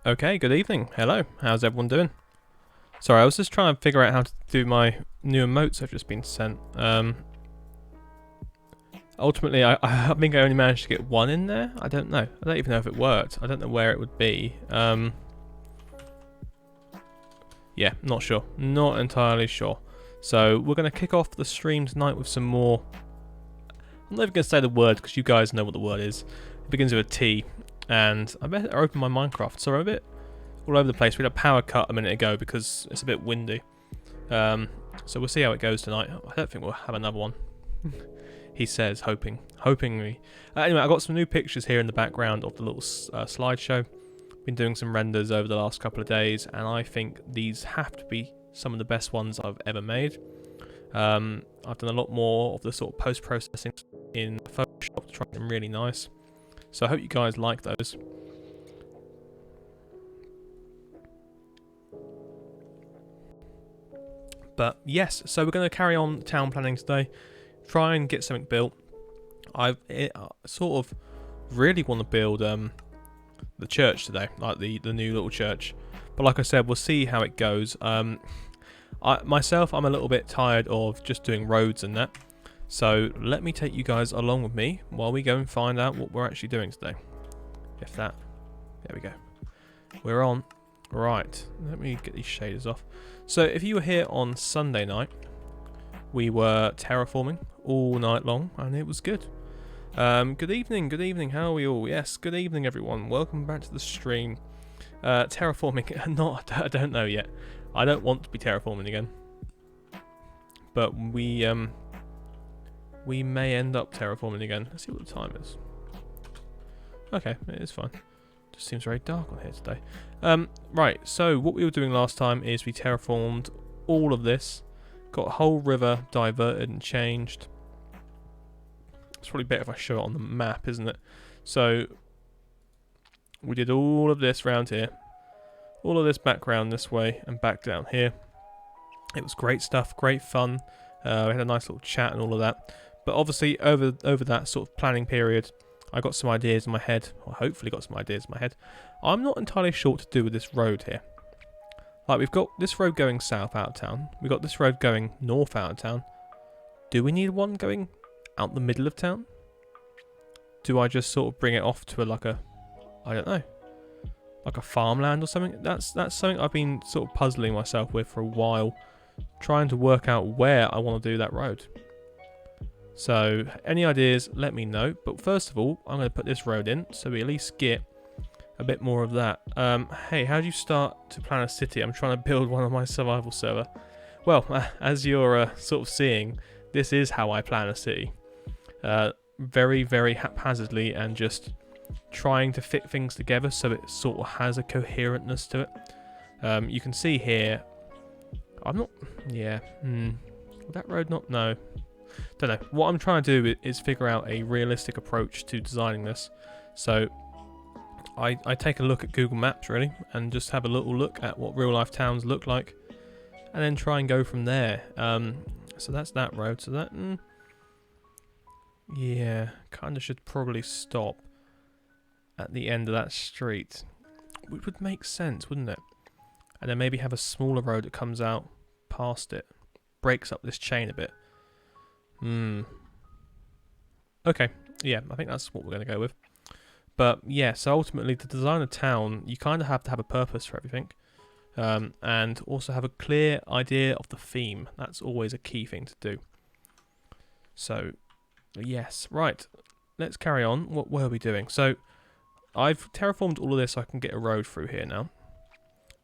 Okay, good evening. Hello. How's everyone doing? Sorry, I was just trying to figure out how to do my new emotes I've just been sent. Ultimately, I think I only managed to get one in there. I don't know. I don't even know if it worked. I don't know where it would be. Yeah, not sure. Not entirely sure. So we're going to kick off the stream tonight with some more... I'm not even going to say the word because you guys know what the word is. It begins with a T. And I better open my Minecraft. So I'm a bit all over the place. We had a power cut a minute ago because it's a bit windy. So we'll see how it goes tonight. I don't think we'll have another one. He says, hopingly. Anyway, I got some new pictures here in the background of the little slideshow. Been doing some renders over the last couple of days, and I think these have to be some of the best ones I've ever made. I've done a lot more of the sort of post-processing in Photoshop to try them really nice. So I hope you guys like those. But yes, so we're going to carry on town planning today. Try and get something built. I sort of really want to build the church today, like the new little church. But like I said, we'll see how it goes. Myself, I'm a little bit tired of just doing roads and that. So let me take you guys along with me while we go and find out what we're actually doing today. There we go. We're on. Right, let me get these shaders off. So if you were here on Sunday night, we were terraforming all night long, and it was good. Good evening, how are we all? Yes, good evening everyone, welcome back to the stream. Terraforming, I don't know yet. I don't want to be terraforming again. But we may end up terraforming again. Let's see what the time is. Okay, it is fine. Just seems very dark on here today. Right, so what we were doing last time is we terraformed all of this. Got a whole river diverted and changed. It's probably better if I show it on the map, isn't it? So we did all of this round here. All of this background this way and back down here. It was great stuff, great fun. We had a nice little chat and all of that. But obviously over that sort of planning period, I got some ideas in my head, or hopefully got some ideas in my head. I'm not entirely sure what to do with this road here. Like, we've got this road going south out of town. We've got this road going north out of town. Do we need one going out the middle of town? Do I just sort of bring it off to I don't know, like a farmland or something? That's something I've been sort of puzzling myself with for a while, trying to work out where I want to do that road. So, any ideas, let me know. But first of all, I'm going to put this road in, so we at least get a bit more of that. Hey, how do you start to plan a city? I'm trying to build one on my survival server. Well, as you're sort of seeing, this is how I plan a city. Very, very haphazardly and just trying to fit things together so it sort of has a coherentness to it. You can see here, I'm not... Yeah, that road not... No. Don't know. What I'm trying to do is figure out a realistic approach to designing this. So I take a look at Google Maps really and just have a little look at what real life towns look like and then try and go from there. So that's that road. So that yeah, kind of should probably stop at the end of that street, which would make sense, wouldn't it? And then maybe have a smaller road that comes out past it, breaks up this chain a bit. Okay, yeah, I think that's what we're going to go with. But yeah, so ultimately to design a town, you kind of have to have a purpose for everything. And also have a clear idea of the theme. That's always a key thing to do. So, yes, right, let's carry on. What were we doing? So, I've terraformed all of this so I can get a road through here now.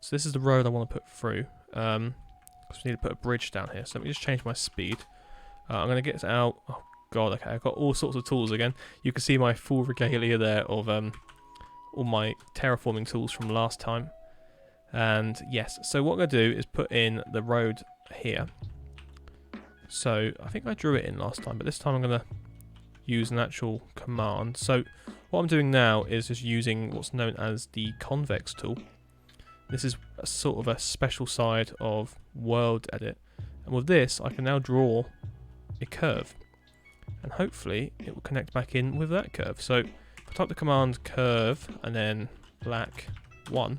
So this is the road I want to put through. Because we need to put a bridge down here. So let me just change my speed. I'm going to get out... Oh, God, okay, I've got all sorts of tools again. You can see my full regalia there of all my terraforming tools from last time. And yes, so what I'm going to do is put in the road here. So I think I drew it in last time, but this time I'm going to use an actual command. So what I'm doing now is just using what's known as the convex tool. This is a sort of a special side of world edit. And with this, I can now draw a curve. And hopefully it will connect back in with that curve. So if I type the command curve and then black 1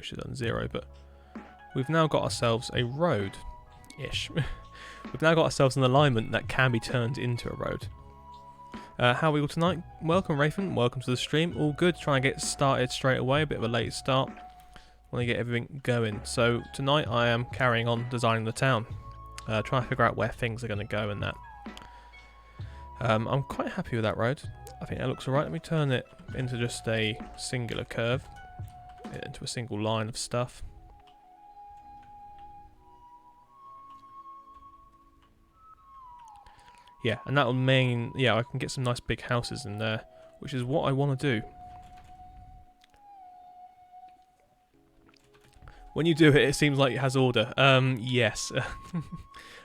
Probably should have done 0, but we've now got ourselves a road-ish. We've now got ourselves an alignment that can be turned into a road. How are we all tonight? Welcome, Rafen. Welcome to the stream. All good. Trying to get started straight away. A bit of a late start. Want to get everything going. So tonight I am carrying on designing the town. Trying to figure out where things are going to go and that. I'm quite happy with that road. I think that looks alright. Let me turn it into just a singular curve. Into a single line of stuff. Yeah, and that'll mean, yeah, I can get some nice big houses in there, which is what I want to do. When you do it, it seems like it has order. Yes.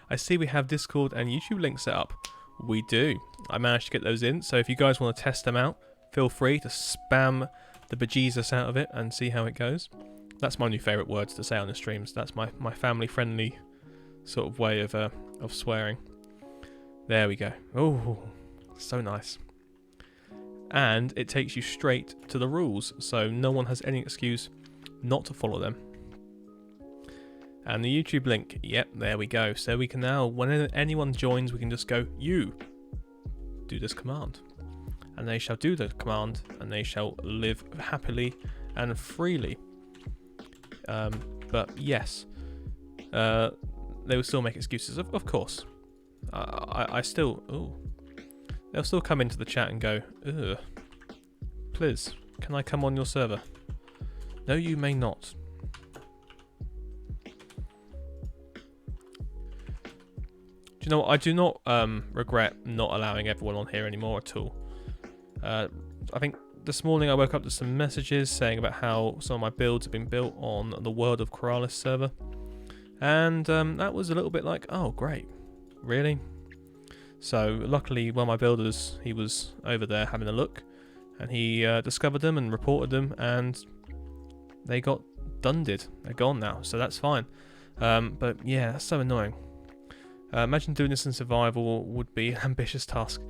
I see we have Discord and YouTube links set up. We do. I managed to get those in, so if you guys want to test them out, feel free to spam the bejesus out of it and see how it goes. That's my new favourite words to say on the streams. That's my family-friendly sort of way of swearing. There we go. Oh, so nice. And it takes you straight to the rules, so no one has any excuse not to follow them. And the YouTube link, yep, there we go. So we can now, when anyone joins, we can just go, you, do this command. And they shall do the command, and they shall live happily and freely. But yes, they will still make excuses, of course. I still, they'll still come into the chat and go, ugh, please, can I come on your server? No, you may not. Do you know what? I do not regret not allowing everyone on here anymore at all. I think this morning I woke up to some messages saying about how some of my builds have been built on the World of Coralis server. And that was a little bit like, oh, great. Really? So luckily one of my builders, he was over there having a look, and he discovered them and reported them, and they got dunded. They're gone now, so that's fine. But yeah, that's so annoying. Imagine doing this in survival would be an ambitious task.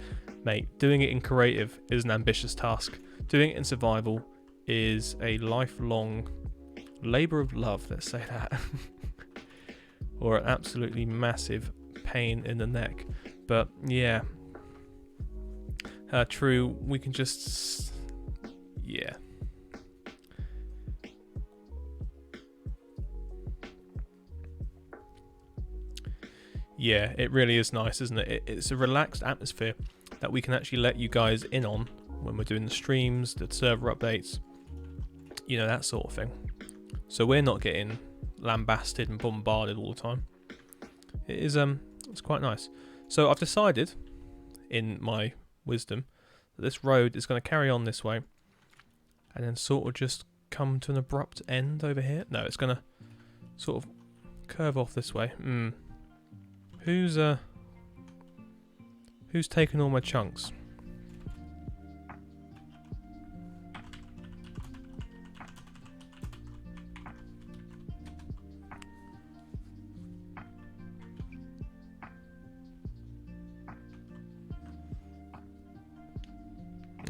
Mate, doing it in creative is an ambitious task. Doing it in survival is a lifelong labour of love, let's say that. Or an absolutely massive pain in the neck. But yeah, true, we can just, yeah. Yeah, it really is nice, isn't it? It's a relaxed atmosphere that we can actually let you guys in on when we're doing the streams, the server updates, you know, that sort of thing. So we're not getting lambasted and bombarded all the time. It is it's quite nice. So I've decided, in my wisdom, that this road is going to carry on this way and then sort of just come to an abrupt end over here. No, it's going to sort of curve off this way. Who's taken all my chunks?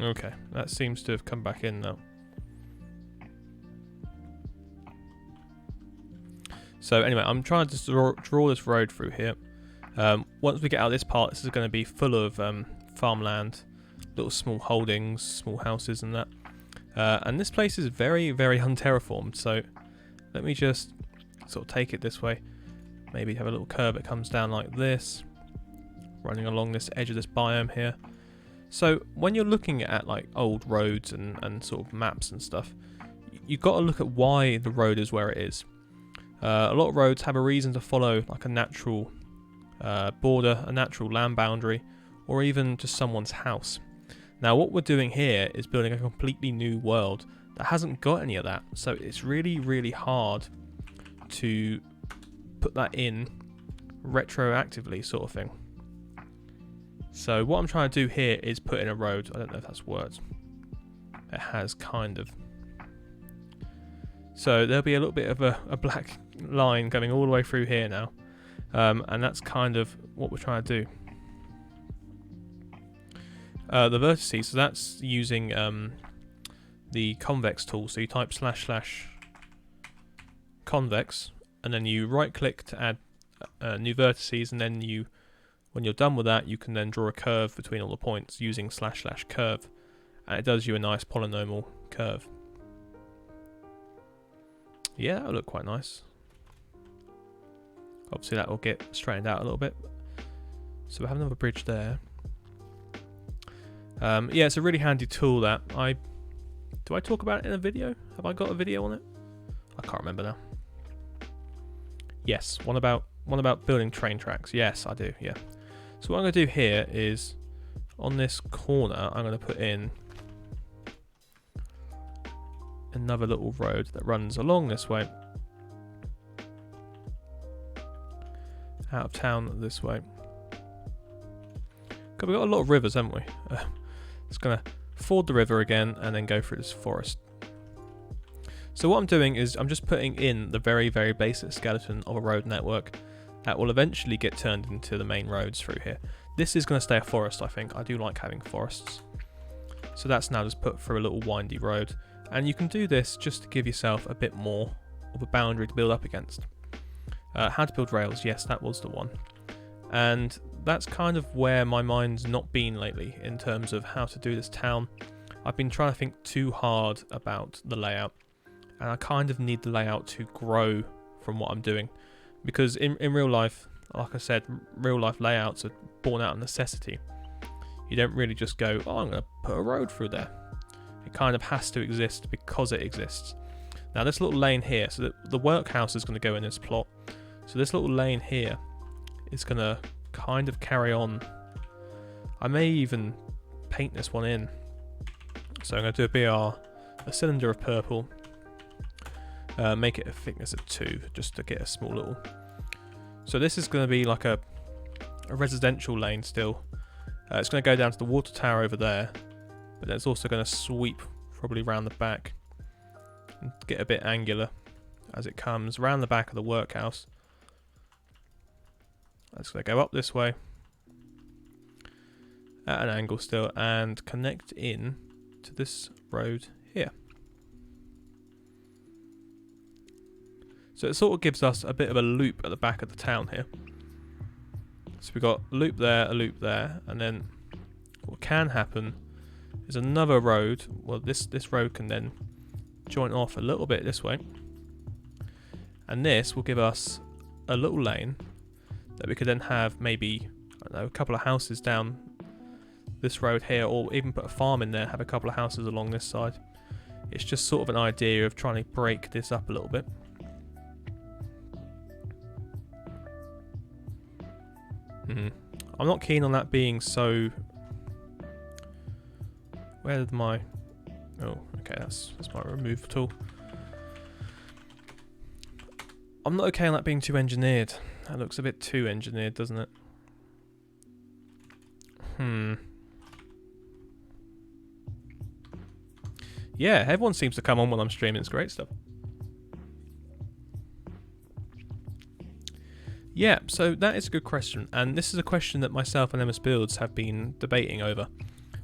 Okay, that seems to have come back in now. So anyway, I'm trying to draw this road through here. Once we get out of this part, this is going to be full of farmland, little small holdings, small houses and that. And this place is very, very unterraformed. So let me just sort of take it this way. Maybe have a little curve that comes down like this, running along this edge of this biome here. So when you're looking at like old roads and sort of maps and stuff, you've got to look at why the road is where it is. A lot of roads have a reason to follow like a natural border, a natural land boundary, or even just someone's house. Now what we're doing here is building a completely new world that hasn't got any of that, so it's really, really hard to put that in retroactively, sort of thing. So what I'm trying to do here is put in a road. I don't know if that's worked. It has, kind of. So there'll be a little bit of a black line going all the way through here now. And that's kind of what we're trying to do. The vertices, so that's using the convex tool. So you type // convex, and then you right click to add new vertices, and then when you're done with that, you can then draw a curve between all the points using / curve, and it does you a nice polynomial curve. Yeah, that'll look quite nice. Obviously that will get straightened out a little bit. So we have another bridge there. Yeah, it's a really handy tool that do I talk about it in a video? Have I got a video on it? I can't remember now. Yes, one about building train tracks. Yes, I do, yeah. So what I'm going to do here is, on this corner, I'm going to put in another little road that runs along this way. Out of town this way. Because we've got a lot of rivers, haven't we? It's going to ford the river again and then go through this forest. So what I'm doing is I'm just putting in the very, very basic skeleton of a road network that will eventually get turned into the main roads through here. This is going to stay a forest, I think. I do like having forests. So that's now just put through a little windy road. And you can do this just to give yourself a bit more of a boundary to build up against. How to build rails, yes, that was the one. And that's kind of where my mind's not been lately in terms of how to do this town. I've been trying to think too hard about the layout, and I kind of need the layout to grow from what I'm doing, because in real life, like I said, real life layouts are born out of necessity. You don't really just go, oh, I'm going to put a road through there. It kind of has to exist because it exists. Now this little lane here, so the workhouse is going to go in this plot, so this little lane here is going to kind of carry on. I may even paint this one in. So I'm going to do a cylinder of purple, make it a thickness of 2 just to get a small little. So this is going to be like a residential lane still. It's going to go down to the water tower over there, but then it's also going to sweep probably around the back and get a bit angular as it comes around the back of the workhouse. It's going to go up this way at an angle still and connect in to this road here. So it sort of gives us a bit of a loop at the back of the town here. So we've got a loop there, and then what can happen is another road. Well, this road can then join off a little bit this way, and this will give us a little lane that we could then have maybe, I don't know, a couple of houses down this road here, or even put a farm in there, have a couple of houses along this side. It's just sort of an idea of trying to break this up a little bit. I'm not keen on that being so... Where did my... Oh, okay, that's my remove tool. I'm not okay on that being too engineered. That looks a bit too engineered, doesn't it? Yeah, everyone seems to come on when I'm streaming. It's great stuff. Yeah, so that is a good question. And this is a question that myself and MS Builds have been debating over.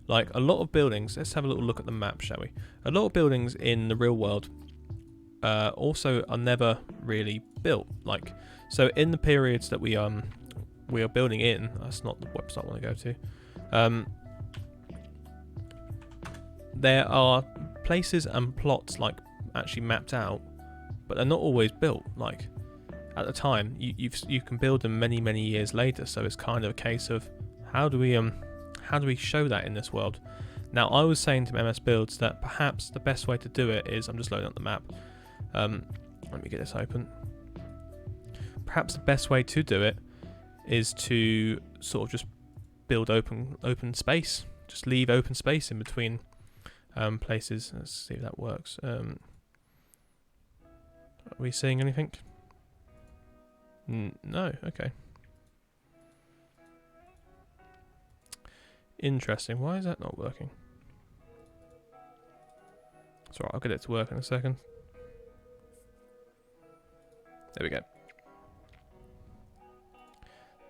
Like, a lot of buildings... Let's have a little look at the map, shall we? A lot of buildings in the real world also are never really built. Like... So in the periods that we are building in, that's not the website I want to go to. There are places and plots like actually mapped out, but they're not always built. Like at the time, you can build them many years later. So it's kind of a case of how do we show that in this world? Now I was saying to MS Builds that perhaps the best way to do it is, I'm just loading up the map. Let me get this open. Perhaps the best way to do it is to sort of just build open space. Just leave open space in between places. Let's see if that works. Are we seeing anything? No, okay. Interesting. Why is that not working? It's alright, I'll get it to work in a second. There we go.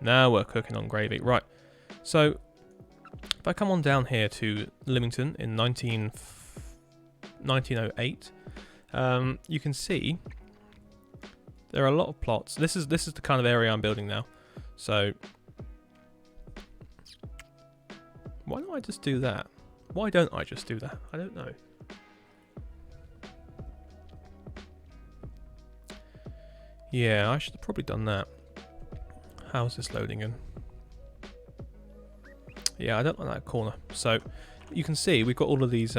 Now we're cooking on gravy. Right, so if I come on down here to Lymington in 1908, you can see there are a lot of plots. This is the kind of area I'm building now. So why don't I just do that? Why don't I just do that? I don't know. Yeah, I should have probably done that. How's this loading in? Yeah, I don't like that corner. So you can see we've got all of these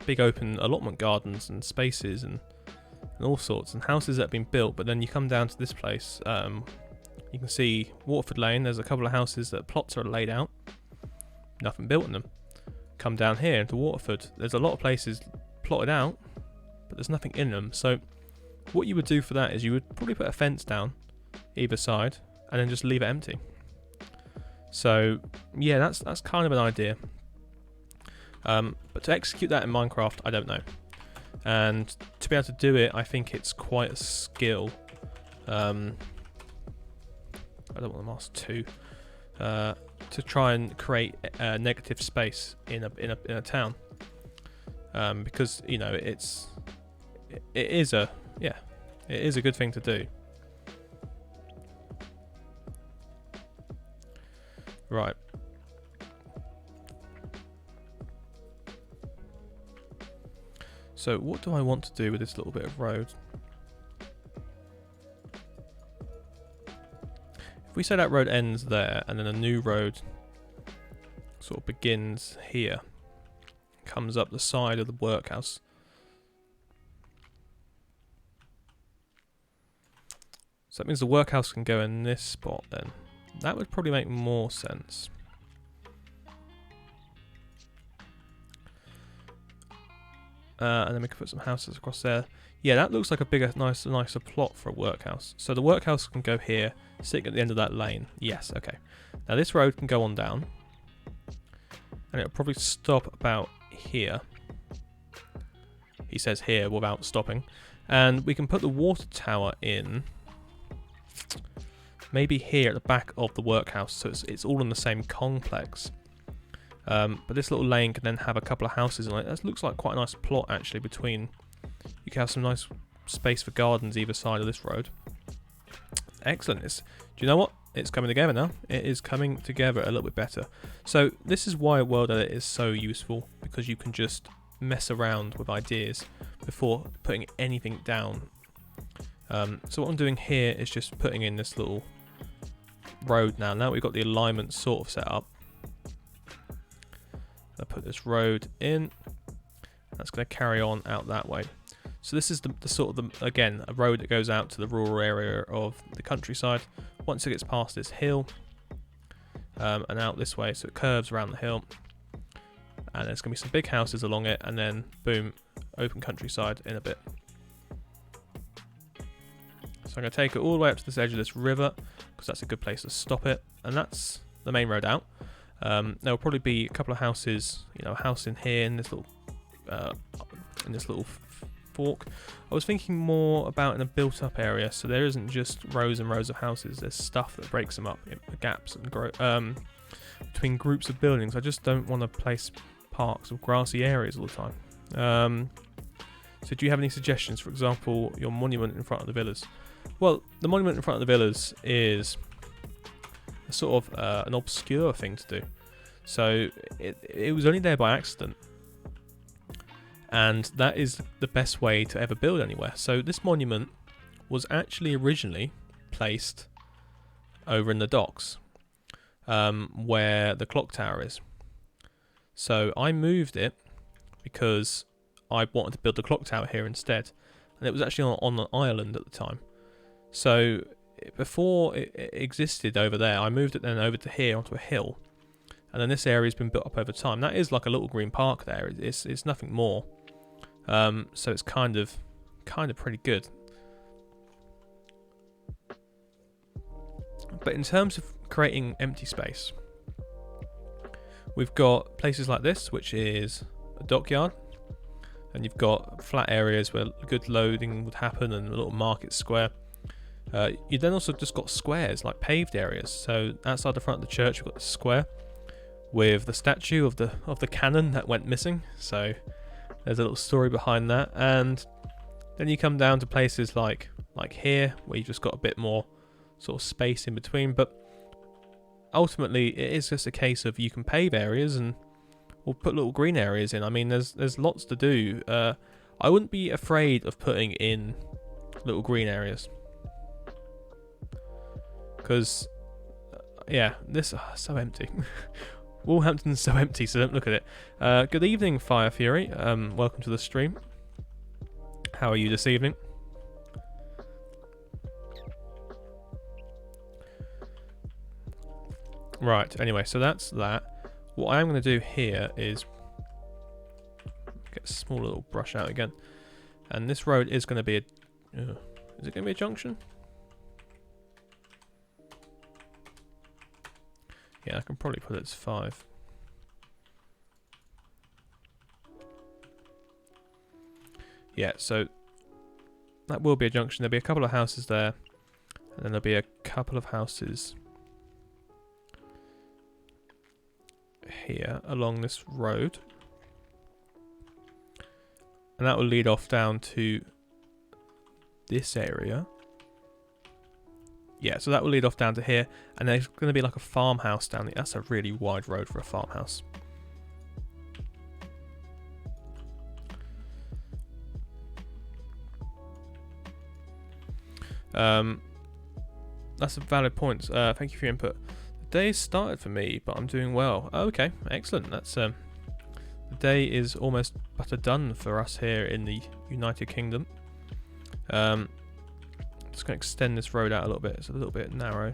big open allotment gardens and spaces and all sorts and houses that have been built. But then you come down to this place. You can see Waterford Lane. There's a couple of houses that plots are laid out. Nothing built in them. Come down here into Waterford. There's a lot of places plotted out, but there's nothing in them. So what you would do for that is you would probably put a fence down either side and then just leave it empty. So yeah, that's kind of an idea. But to execute that in Minecraft, I don't know. And to be able to do it, I think it's quite a skill. I don't want to master 2. To try and create a negative space in a town, because you know it is a good thing to do. Right. So what do I want to do with this little bit of road? If we say that road ends there and then a new road sort of begins here, comes up the side of the workhouse. So that means the workhouse can go in this spot then. That would probably make more sense. And then we can put some houses across there. Yeah, that looks like a bigger, nicer plot for a workhouse. So the workhouse can go here, sitting at the end of that lane. Yes, okay. Now this road can go on down. And it'll probably stop about here. He says here without stopping. And we can put the water tower in maybe here at the back of the workhouse, so it's all in the same complex. But this little lane can then have a couple of houses on it. That looks like quite a nice plot actually between. You can have some nice space for gardens either side of this road. Excellent. Do you know what? It's coming together now. It is coming together a little bit better. So this is why a world edit is so useful, because you can just mess around with ideas before putting anything down. So what I'm doing here is just putting in this little road now. Now we've got the alignment sort of set up. I put this road in. That's going to carry on out that way. So this is the sort of again, a road that goes out to the rural area of the countryside. Once it gets past this hill and out this way, so it curves around the hill. And there's going to be some big houses along it, and then boom, open countryside in a bit. So I'm going to take it all the way up to this edge of this river, because that's a good place to stop it. And that's the main road out. There'll probably be a couple of houses, you know, a house in here in this little fork. I was thinking more about in a built-up area, so there isn't just rows and rows of houses. There's stuff that breaks them up, gaps and between groups of buildings. I just don't want to place parks or grassy areas all the time. So do you have any suggestions? For example, your monument in front of the villas. Well, the monument in front of the villas is a sort of an obscure thing to do. So it was only there by accident. And that is the best way to ever build anywhere. So this monument was actually originally placed over in the docks, where the clock tower is. So I moved it because I wanted to build the clock tower here instead. And it was actually on an island at the time. So before it existed over there, I moved it then over to here onto a hill. And then this area's been built up over time. That is like a little green park there. It's nothing more. So it's kind of pretty good. But in terms of creating empty space, we've got places like this, which is a dockyard. And you've got flat areas where good loading would happen and a little market square. You then also just got squares, like paved areas. So outside the front of the church, we've got the square with the statue of the cannon that went missing. So there's a little story behind that. And then you come down to places like like here, where you've just got a bit more sort of space in between. But ultimately, it is just a case of you can pave areas and or put little green areas in. I mean, there's lots to do. I wouldn't be afraid of putting in little green areas, because yeah, this so empty. Walhampton's so empty, so don't look at it. Good evening, Fire Fury. Welcome to the stream. How are you this evening? Right, anyway, so that's that. What I am going to do here is get a small little brush out again. And this road is going to be a... is it going to be a junction? Yeah, I can probably put it as 5. Yeah, so that will be a junction. There'll be a couple of houses there. And then there'll be a couple of houses here along this road, and that will lead off down to this area. Yeah, so that will lead off down to here, and there's going to be like a farmhouse down there. That's a really wide road for a farmhouse. That's a valid point. Thank you for your input. The day started for me, but I'm doing well. Okay, excellent. That's the day is almost but done for us here in the United Kingdom. Just going to extend this road out a little bit. It's a little bit narrow.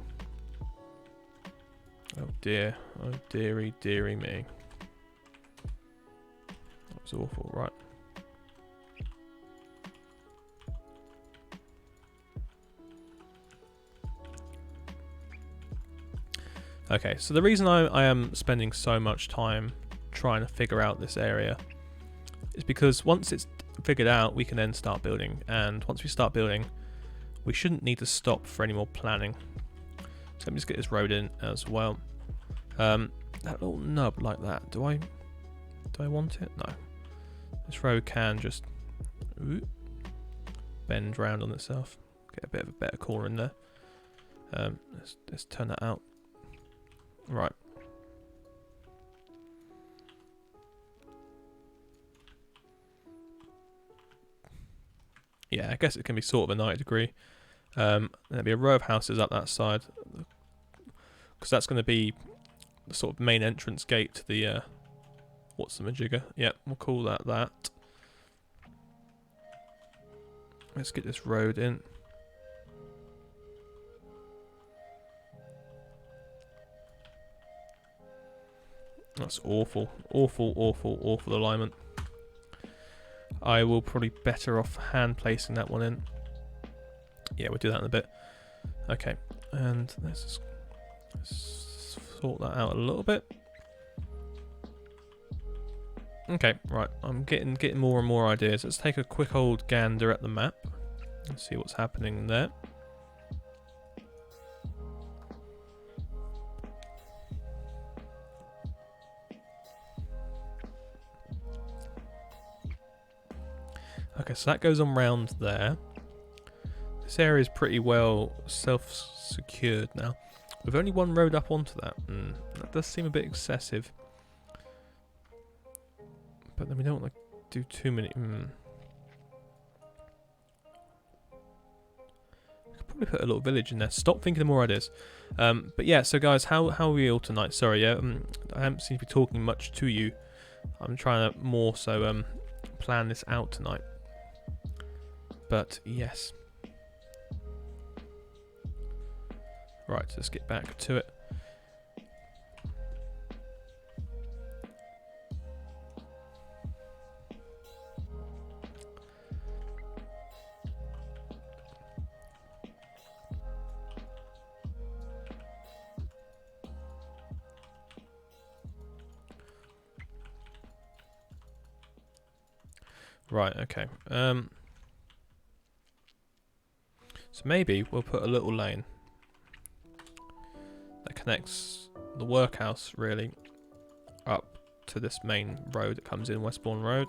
Oh dear. Oh dearie, dearie me. That was awful. Right. Okay, so the reason I am spending so much time trying to figure out this area is because once it's figured out, we can then start building. And once we start building, we shouldn't need to stop for any more planning. So let me just get this road in as well. That little nub like that, do I want it? No. This road can just bend round on itself. Get a bit of a better corner in there. Let's turn that out. Right. Yeah, I guess it can be sort of a 90 degree. There'll be a row of houses up that side, because that's going to be the sort of main entrance gate to the what's the majigger? Yep, we'll call that that. Let's get this road in. That's awful. Awful, awful, awful alignment. I will probably better off hand placing that one in. Yeah, we'll do that in a bit. Okay, and let's sort that out a little bit. Okay, right, I'm getting more and more ideas. Let's take a quick old gander at the map and see what's happening there. Okay, so that goes on round there. This area is pretty well self-secured now. We've only one road up onto that. That does seem a bit excessive. But then we don't want to do too many... We could probably put a little village in there. Stop thinking of more ideas. But yeah, so guys, how are we all tonight? Sorry, yeah, I haven't seemed to be talking much to you. I'm trying to more so plan this out tonight. But yes. Right, let's get back to it. Right, okay. So maybe we'll put a little lane that connects the workhouse really up to this main road that comes in, Westbourne Road.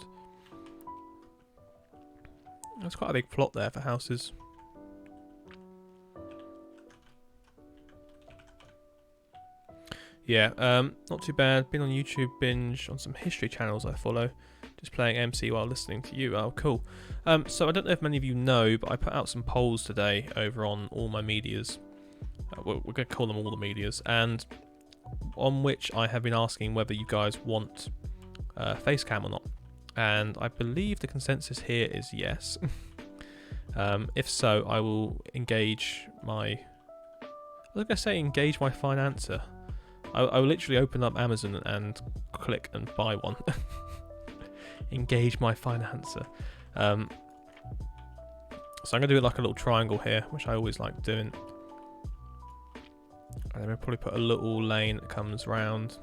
There's quite a big plot there for houses. Yeah, not too bad. Been on YouTube binge on some history channels I follow. Just playing MC while listening to you. Oh, cool. So I don't know if many of you know, but I put out some polls today over on all my medias. We're going to call them all the medias. And on which I have been asking whether you guys want face cam or not. And I believe the consensus here is yes. If so, I will engage my... I was going to say engage my financer. I will literally open up Amazon and click and buy one. Engage my financer. So I'm going to do it like a little triangle here, which I always like doing. And then we'll probably put a little lane that comes round.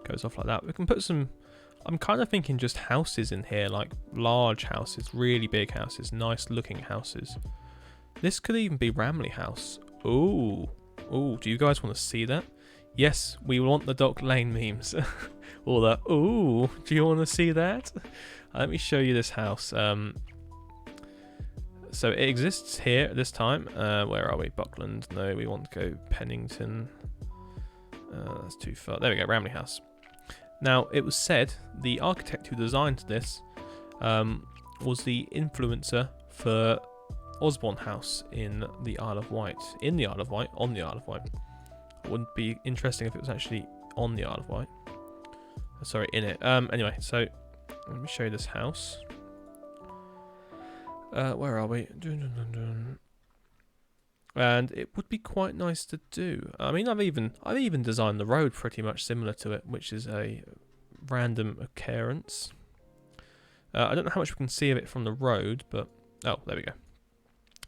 Goes off like that. We can put some... I'm kind of thinking just houses in here, like large houses, really big houses, nice looking houses. This could even be Ramley House. Ooh. Ooh, do you guys want to see that? Yes, we want the Dock Lane memes. Or the, ooh, do you want to see that? Let me show you this house. So it exists here at this time. Where are we? Buckland. No, we want to go Pennington. That's too far. There we go, Ramley House. Now, it was said the architect who designed this was the influencer for Osborne House in the Isle of Wight. In the Isle of Wight, on the Isle of Wight. It wouldn't be interesting if it was actually on the Isle of Wight. Sorry, in it. Anyway, so let me show you this house. Where are we? And it would be quite nice to do. I mean, I've even designed the road pretty much similar to it, which is a random occurrence. I don't know how much we can see of it from the road, but oh, there we go.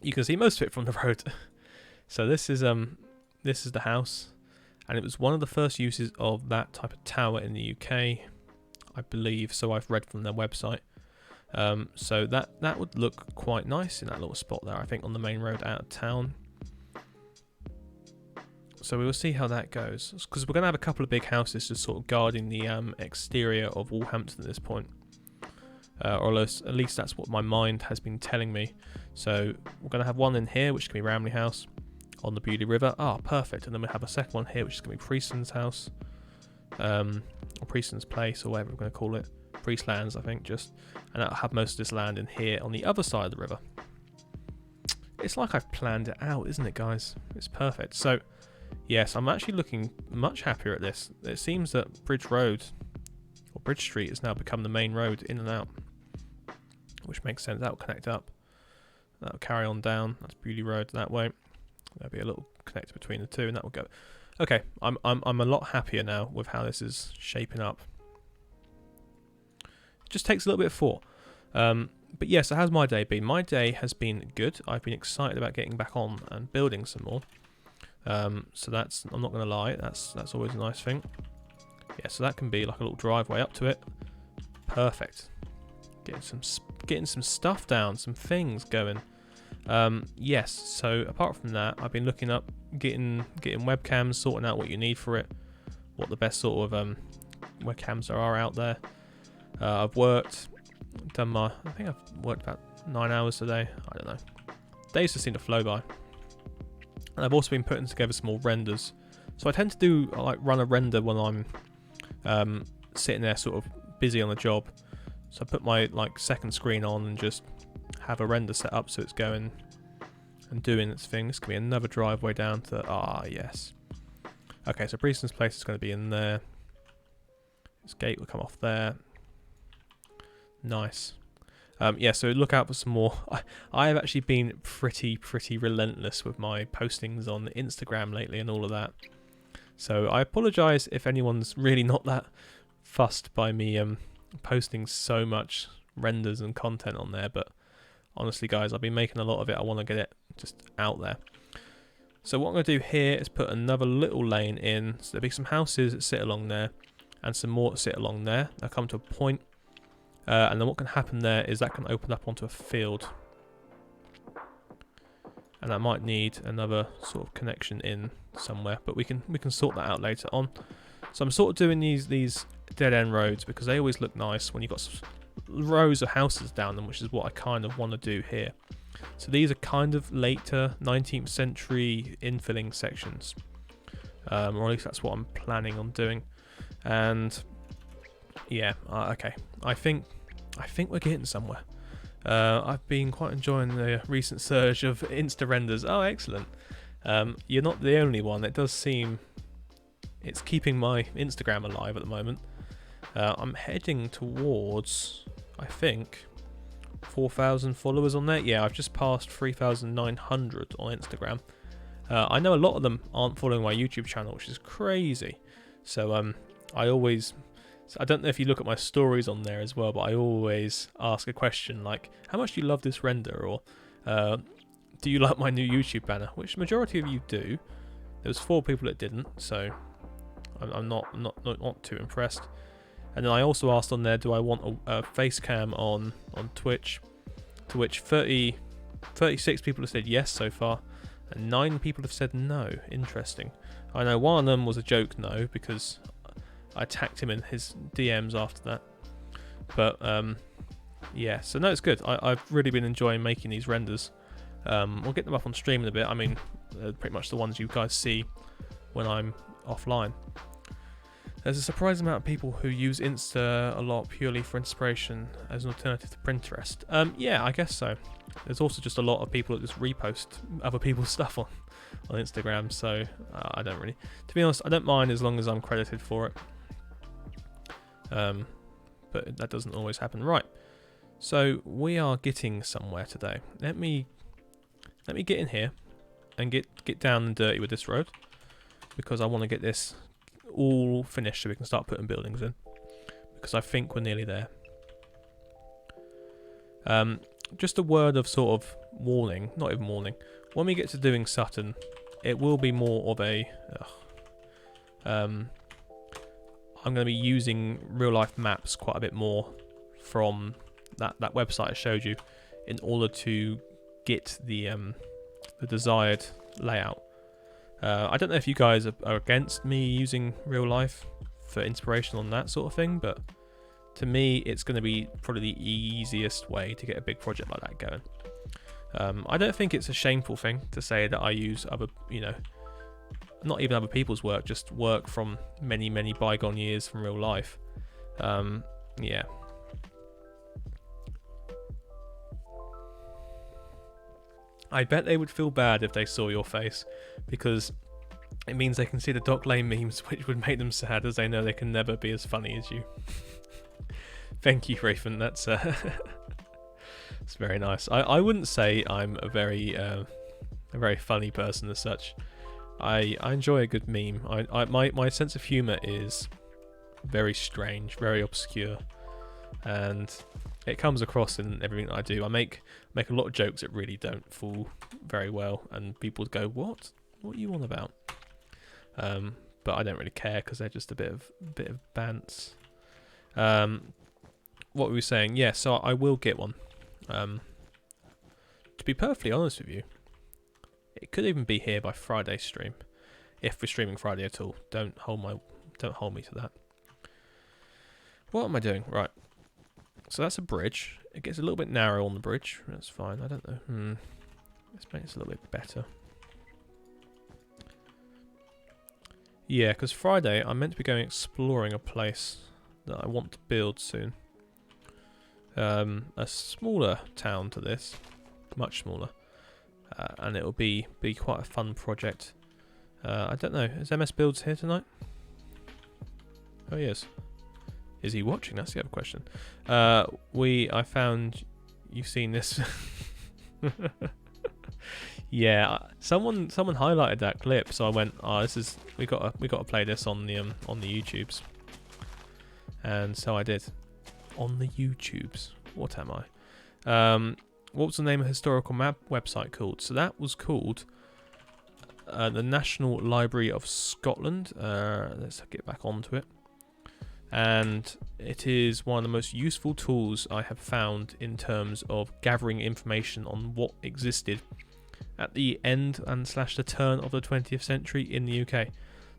You can see most of it from the road. So this is the house, and it was one of the first uses of that type of tower in the UK, I believe. So I've read from their website. So that would look quite nice in that little spot there, I think, on the main road out of town. So we will see how that goes, because we're going to have a couple of big houses just sort of guarding the exterior of Walhampton at this point. Or at least that's what my mind has been telling me. So we're going to have one in here, which can be Ramley House on the Beaulieu River. Ah, perfect. And then we have a second one here, which is going to be Prieston's house. Or Prieston's place, or whatever we're going to call it. Priestlands, I think, just. And that'll have most of this land in here on the other side of the river. It's like I've planned it out, isn't it, guys? It's perfect. So, yes, I'm actually looking much happier at this. It seems that Bridge Road, or Bridge Street, has now become the main road in and out. Which makes sense. That'll connect up. That'll carry on down. That's Beaulieu Road that way. There'll be a little connector between the two, and that will go. Okay, I'm a lot happier now with how this is shaping up. It just takes a little bit of thought. But yes, so how's my day been? My day has been good. I've been excited about getting back on and building some more. So that's, I'm not going to lie, that's always a nice thing. Yeah, so that can be like a little driveway up to it. Perfect. Getting some stuff down, some things going. Yes, so apart from that, I've been looking up, getting webcams, sorting out what you need for it, what the best sort of webcams there are out there. I've done I think I've worked about 9 hours today. I don't know. Days just seem to flow by. And I've also been putting together some more renders. So I tend to do like run a render when I'm sitting there sort of busy on the job. So I put my like second screen on and just have a render set up so it's going and doing its thing. This could be another driveway down to yes. Okay, so Prieston's place is going to be in there. This gate will come off there. Nice. Yeah, so look out for some more. I have actually been pretty relentless with my postings on Instagram lately and all of that. So I apologise if anyone's really not that fussed by me posting so much renders and content on there, but honestly guys, I've been making a lot of it. I want to get it just out there. So what I'm going to do here is put another little lane in. So there'll be some houses that sit along there and some more that sit along there. They'll come to a point. And then what can happen there is that can open up onto a field. And that might need another sort of connection in somewhere, but we can sort that out later on. So I'm sort of doing these dead end roads because they always look nice when you've got rows of houses down them, which is what I kind of want to do here. So these are kind of later 19th century infilling sections, or at least that's what I'm planning on doing. And yeah, okay, I think we're getting somewhere. I've been quite enjoying the recent surge of Insta renders. Oh, excellent. You're not the only one. It does seem it's keeping my Instagram alive at the moment. I'm heading towards, I think, 4,000 followers on there. Yeah, I've just passed 3,900 on Instagram. I know a lot of them aren't following my YouTube channel, which is crazy. So I don't know if you look at my stories on there as well, but I always ask a question like, how much do you love this render? Or do you like my new YouTube banner? Which the majority of you do. There was 4 people that didn't, so I'm not too impressed. And then I also asked on there, do I want a face cam on Twitch? To which 36 people have said yes so far, and 9 people have said no. Interesting. I know one of them was a joke no, because I attacked him in his DMs after that. But yeah, so no, it's good. I've really been enjoying making these renders. We'll get them up on stream in a bit. I mean, pretty much the ones you guys see when I'm offline. There's a surprising amount of people who use Insta a lot purely for inspiration as an alternative to Pinterest. Yeah, I guess so. There's also just a lot of people that just repost other people's stuff on Instagram, so I don't really... To be honest, I don't mind as long as I'm credited for it. But that doesn't always happen. Right, so we are getting somewhere today. Let me get in here and get down and dirty with this road, because I want to get this all finished so we can start putting buildings in, because I think we're nearly there. Just a word of sort of warning, not even warning, when we get to doing Sutton, it will be more of a I'm going to be using real life maps quite a bit more from that website I showed you in order to get the desired layout. I don't know if you guys are against me using real life for inspiration on that sort of thing, but to me it's going to be probably the easiest way to get a big project like that going. I don't think it's a shameful thing to say that I use other, not even other people's work, just work from many bygone years from real life. Yeah. I bet they would feel bad if they saw your face, because it means they can see the Dock Lane memes, which would make them sad, as they know they can never be as funny as you. Thank you, Raven. That's it's very nice. I wouldn't say I'm a very funny person as such. I enjoy a good meme. My sense of humour is very strange, very obscure, and it comes across in everything that I do. I make a lot of jokes that really don't fall very well, and people go, "What are you on about?" But I don't really care, because they're just a bit of bants. What were we saying? Yeah, so I will get one. To be perfectly honest with you, it could even be here by Friday stream, if we're streaming Friday at all. Don't hold me to that. What am I doing? Right. So that's a bridge. It gets a little bit narrow on the bridge. That's fine. I don't know. Let's make this a little bit better. Yeah, because Friday I'm meant to be going exploring a place that I want to build soon. A smaller town to this, much smaller, and it'll be quite a fun project. I don't know. Is MS Builds here tonight? Oh, he is. Is he watching? That's the other question. I found you've seen this. Yeah, someone highlighted that clip, so I went, "Oh, we got to play this on the YouTubes," and so I did. On the YouTubes. What am I? What was the name of the historical map website called? So that was called the National Library of Scotland. Let's get back onto it. And it is one of the most useful tools I have found in terms of gathering information on what existed at the end and / the turn of the 20th century in the UK.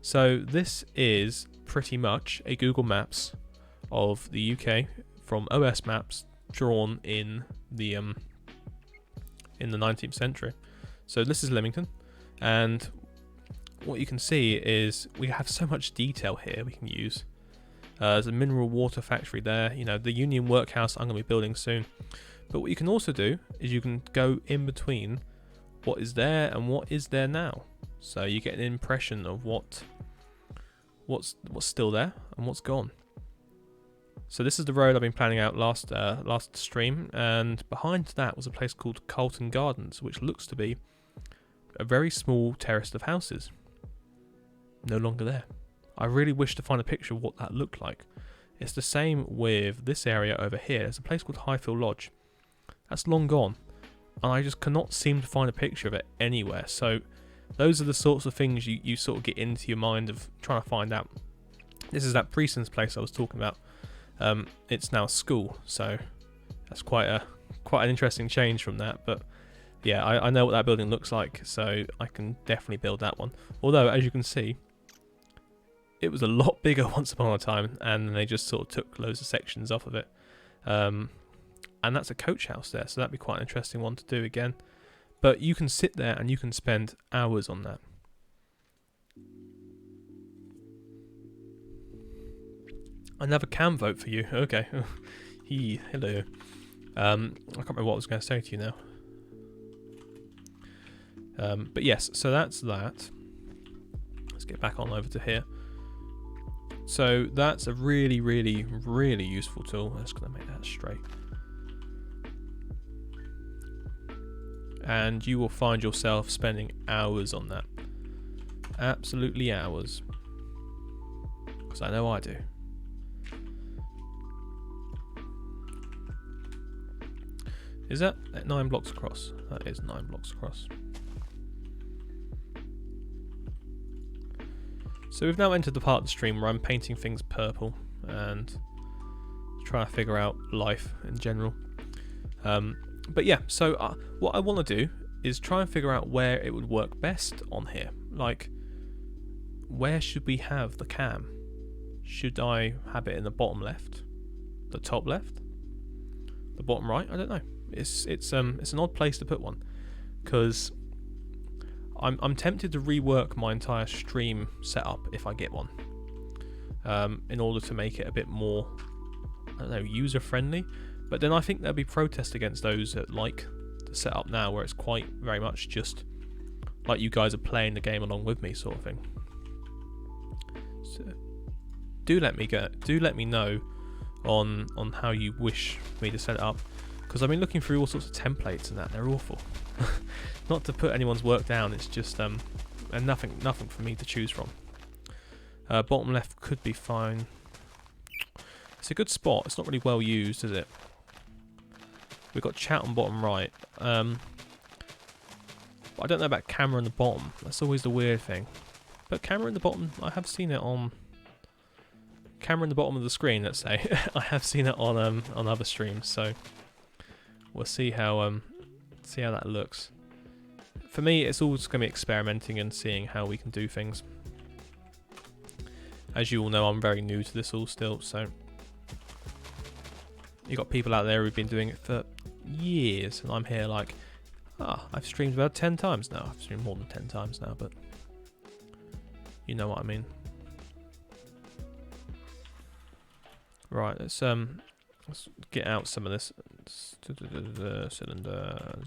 So this is pretty much a Google Maps of the UK from OS maps drawn in the in the 19th century. So this is Lymington, and what you can see is we have so much detail here we can use. There's a mineral water factory there, you know, the Union Workhouse I'm going to be building soon. But what you can also do is you can go in between what is there and what is there now. So you get an impression of what's still there and what's gone. So this is the road I've been planning out last stream, and behind that was a place called Carlton Gardens, which looks to be a very small terrace of houses. No longer there. I really wish to find a picture of what that looked like. It's the same with this area over here. There's a place called Highfield Lodge. That's long gone, and I just cannot seem to find a picture of it anywhere. So those are the sorts of things you sort of get into your mind of trying to find out. This is that Prieston's place I was talking about. It's now a school, so that's quite an interesting change from that. But yeah, I know what that building looks like, so I can definitely build that one. Although, as you can see, it was a lot bigger once upon a time, and they just sort of took loads of sections off of it. And that's a coach house there, so that'd be quite an interesting one to do again. But you can sit there and you can spend hours on that. Another cam vote for you. Okay. Hello. I can't remember what I was going to say to you now. But yes, so that's that. Let's get back on over to here. So that's a really, really, really useful tool. I'm just going to make that straight. And you will find yourself spending hours on that. Absolutely hours. Because I know I do. Is that 9 blocks across? That is 9 blocks across. So we've now entered the part of the stream where I'm painting things purple and trying to figure out life in general. But yeah, so what I want to do is try and figure out where it would work best on here. Like, where should we have the cam? Should I have it in the bottom left? The top left? The bottom right? I don't know. It's an odd place to put one, because I'm tempted to rework my entire stream setup if I get one, in order to make it a bit more, I don't know, user friendly. But then I think there'll be protest against those that like the setup now, where it's quite very much just like you guys are playing the game along with me, sort of thing. So do let me know on how you wish me to set it up, because I've been looking through all sorts of templates and that they're awful. Not to put anyone's work down, it's just and nothing for me to choose from. Bottom left could be fine. It's a good spot. It's not really well used, is it? We've got chat on bottom right. But I don't know about camera in the bottom. That's always the weird thing. But camera in the bottom, I have seen it on camera in the bottom of the screen. Let's say I have seen it on other streams. So we'll see how that looks. For me, it's all just going to be experimenting and seeing how we can do things. As you all know, I'm very new to this all still, so you got people out there who've been doing it for years, and I'm here like, I've streamed about 10 times now. I've streamed more than 10 times now, but you know what I mean. Right, let's get out some of this. Cylinder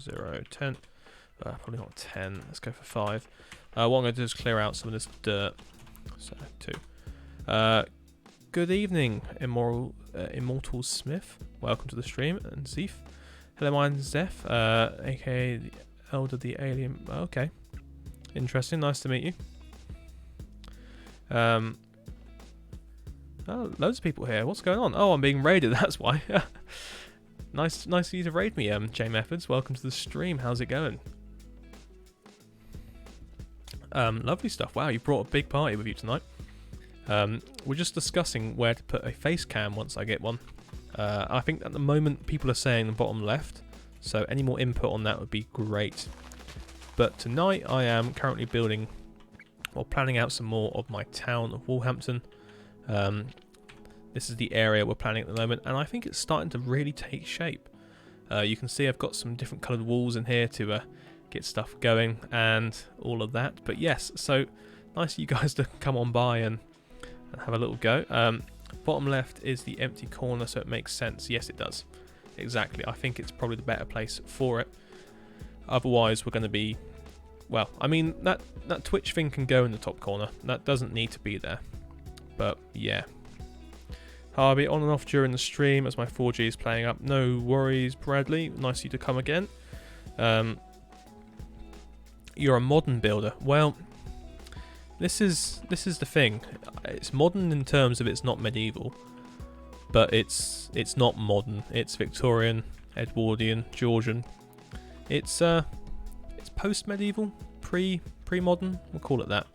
0, 10. Probably not 10. Let's go for 5. What I'm going to do is clear out some of this dirt. So 2. Good evening, Immortal Smith. Welcome to the stream, and Zeef. Hello, mine's Zeph, aka the Elder the Alien. Okay, interesting. Nice to meet you. Oh, loads of people here. What's going on? Oh, I'm being raided. That's why. Nice of you to raid me, J Methods. Welcome to the stream. How's it going? Lovely stuff. Wow, you brought a big party with you tonight. We're just discussing where to put a face cam once I get one. I think at the moment people are saying the bottom left, so any more input on that would be great. But tonight I am currently building or planning out some more of my town of Walhampton. This is the area we're planning at the moment, and I think it's starting to really take shape. You can see I've got some different coloured walls in here to get stuff going and all of that. But yes, so nice of you guys to come on by and have a little go. Bottom left is the empty corner, so it makes sense. Yes, it does. Exactly. I think it's probably the better place for it. Otherwise, we're going to be... Well, I mean, that Twitch thing can go in the top corner. That doesn't need to be there. But, yeah. I'll be on and off during the stream as my 4G is playing up. No worries, Bradley. Nice of you to come again. You're a modern builder. Well, this is the thing. It's modern in terms of it's not medieval, but it's not modern. It's Victorian, Edwardian, Georgian. It's post-medieval, pre-modern. We'll call it that.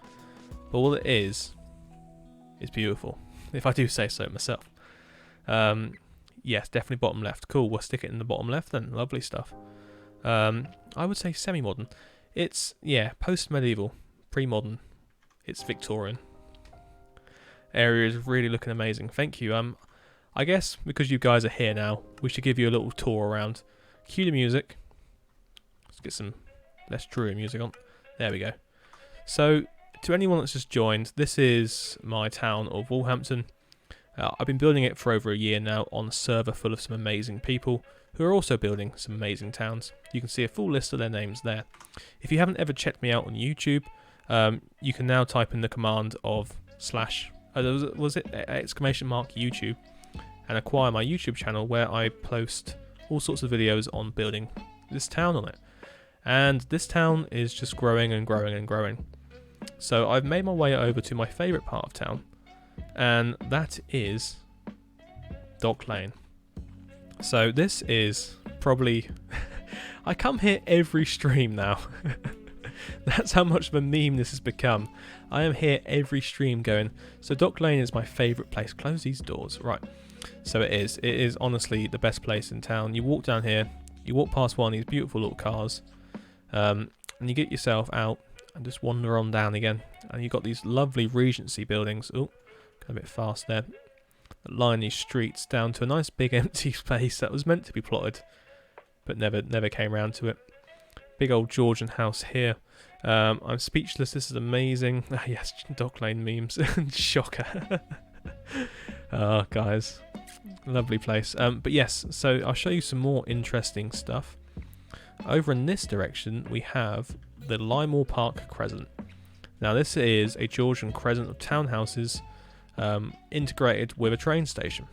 But all it is beautiful, if I do say so myself. Yes, definitely bottom left. Cool. We'll stick it in the bottom left then. Lovely stuff. I would say semi-modern. It's post-medieval, pre-modern. It's Victorian. Area is really looking amazing. Thank you. I guess because you guys are here now, we should give you a little tour around. Cue the music. Let's get some less Drury music on. There we go. So, to anyone that's just joined, this is my town of Walhampton. I've been building it for over a year now on a server full of some amazing people who are also building some amazing towns. You can see a full list of their names there. If you haven't ever checked me out on YouTube, you can now type in the command of !YouTube and acquire my YouTube channel where I post all sorts of videos on building this town on it. And this town is just growing and growing and growing. So I've made my way over to my favourite part of town, and that is Dock Lane. So this is probably... I come here every stream now. That's how much of a meme this has become. I am here every stream going, so Dock Lane is my favourite place. Close these doors. Right. So it is. It is honestly the best place in town. You walk down here, you walk past one of these beautiful little cars, and you get yourself out and just wander on down again. And you've got these lovely Regency buildings. Oh, got a bit fast there. That line these streets down to a nice big empty space that was meant to be plotted, but never came round to it. Big old Georgian house here. I'm speechless. This is amazing. Yes, Dock Lane memes. Shocker. Oh, guys. Lovely place. But yes, so I'll show you some more interesting stuff. Over in this direction, we have the Lymington Park Crescent. Now, this is a Georgian crescent of townhouses integrated with a train station.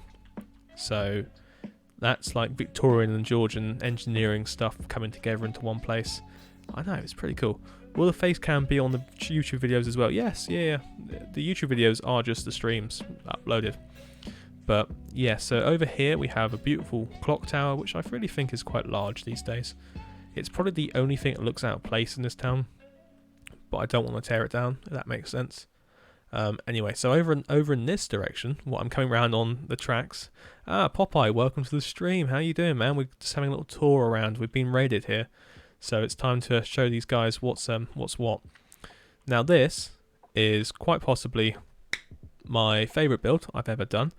So that's like Victorian and Georgian engineering stuff coming together into one place. I know, it's pretty cool. Will the face cam be on the YouTube videos as well? Yes, yeah. The YouTube videos are just the streams uploaded. But yeah, so over here we have a beautiful clock tower, which I really think is quite large these days. It's probably the only thing that looks out of place in this town, but I don't want to tear it down, if that makes sense. Anyway, so over in this direction, I'm coming around on the tracks. Popeye, welcome to the stream. How you doing, man? We're just having a little tour around. We've been raided here, so it's time to show these guys what's what. Now, this is quite possibly my favourite build I've ever done.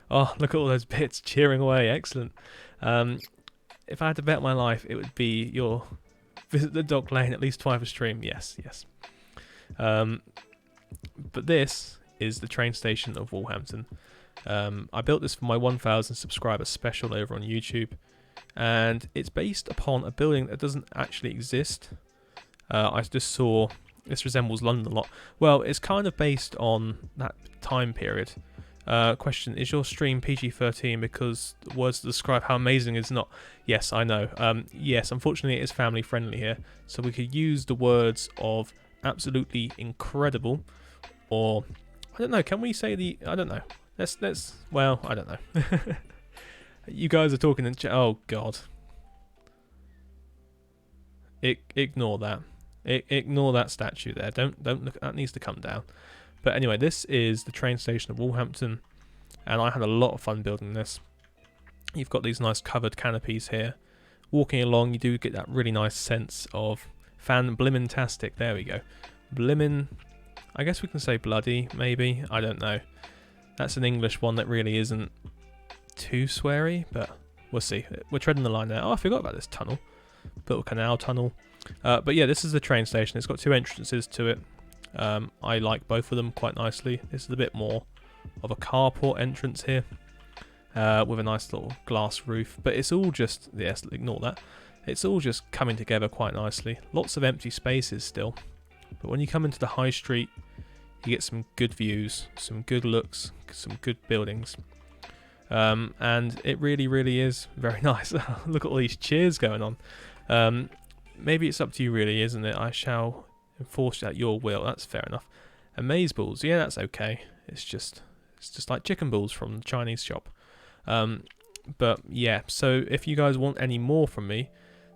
Oh, look at all those bits cheering away. Excellent. If I had to bet my life, it would be your visit the Dock Lane at least twice a stream. Yes. But this is the train station of Walhampton. I built this for my 1,000 subscriber special over on YouTube, and it's based upon a building that doesn't actually exist. I just saw this resembles London a lot. Well, it's kind of based on that time period. Question, is your stream PG-13 because the words to describe how amazing it's not? Yes, I know. Yes, unfortunately it is family friendly here, so we could use the words of absolutely incredible, or I don't know, can we say the, I don't know. Let's well, I don't know. You guys are talking in chat. Oh god. Ignore that. Ignore that statue there. Don't look, that needs to come down. But anyway, this is the train station of Walhampton, and I had a lot of fun building this. You've got these nice covered canopies here. Walking along, you do get that really nice sense of blimmintastic. There we go. Blimmin. I guess we can say bloody, maybe. I don't know. That's an English one that really isn't too sweary, but we'll see. We're treading the line there. Oh, I forgot about this tunnel. Little canal tunnel. But yeah, this is the train station. It's got 2 entrances to it. I like both of them quite nicely. This is a bit more of a carport entrance here, with a nice little glass roof. But it's all just, yes, ignore that. It's all just coming together quite nicely. Lots of empty spaces still. But when you come into the high street, you get some good views, some good looks, some good buildings. And it really, really is very nice. Look at all these cheers going on. Maybe it's up to you really, isn't it? I shall enforce at your will. That's fair enough. Amaze balls, yeah, that's okay. It's just like chicken balls from the Chinese shop. But yeah, so if you guys want any more from me,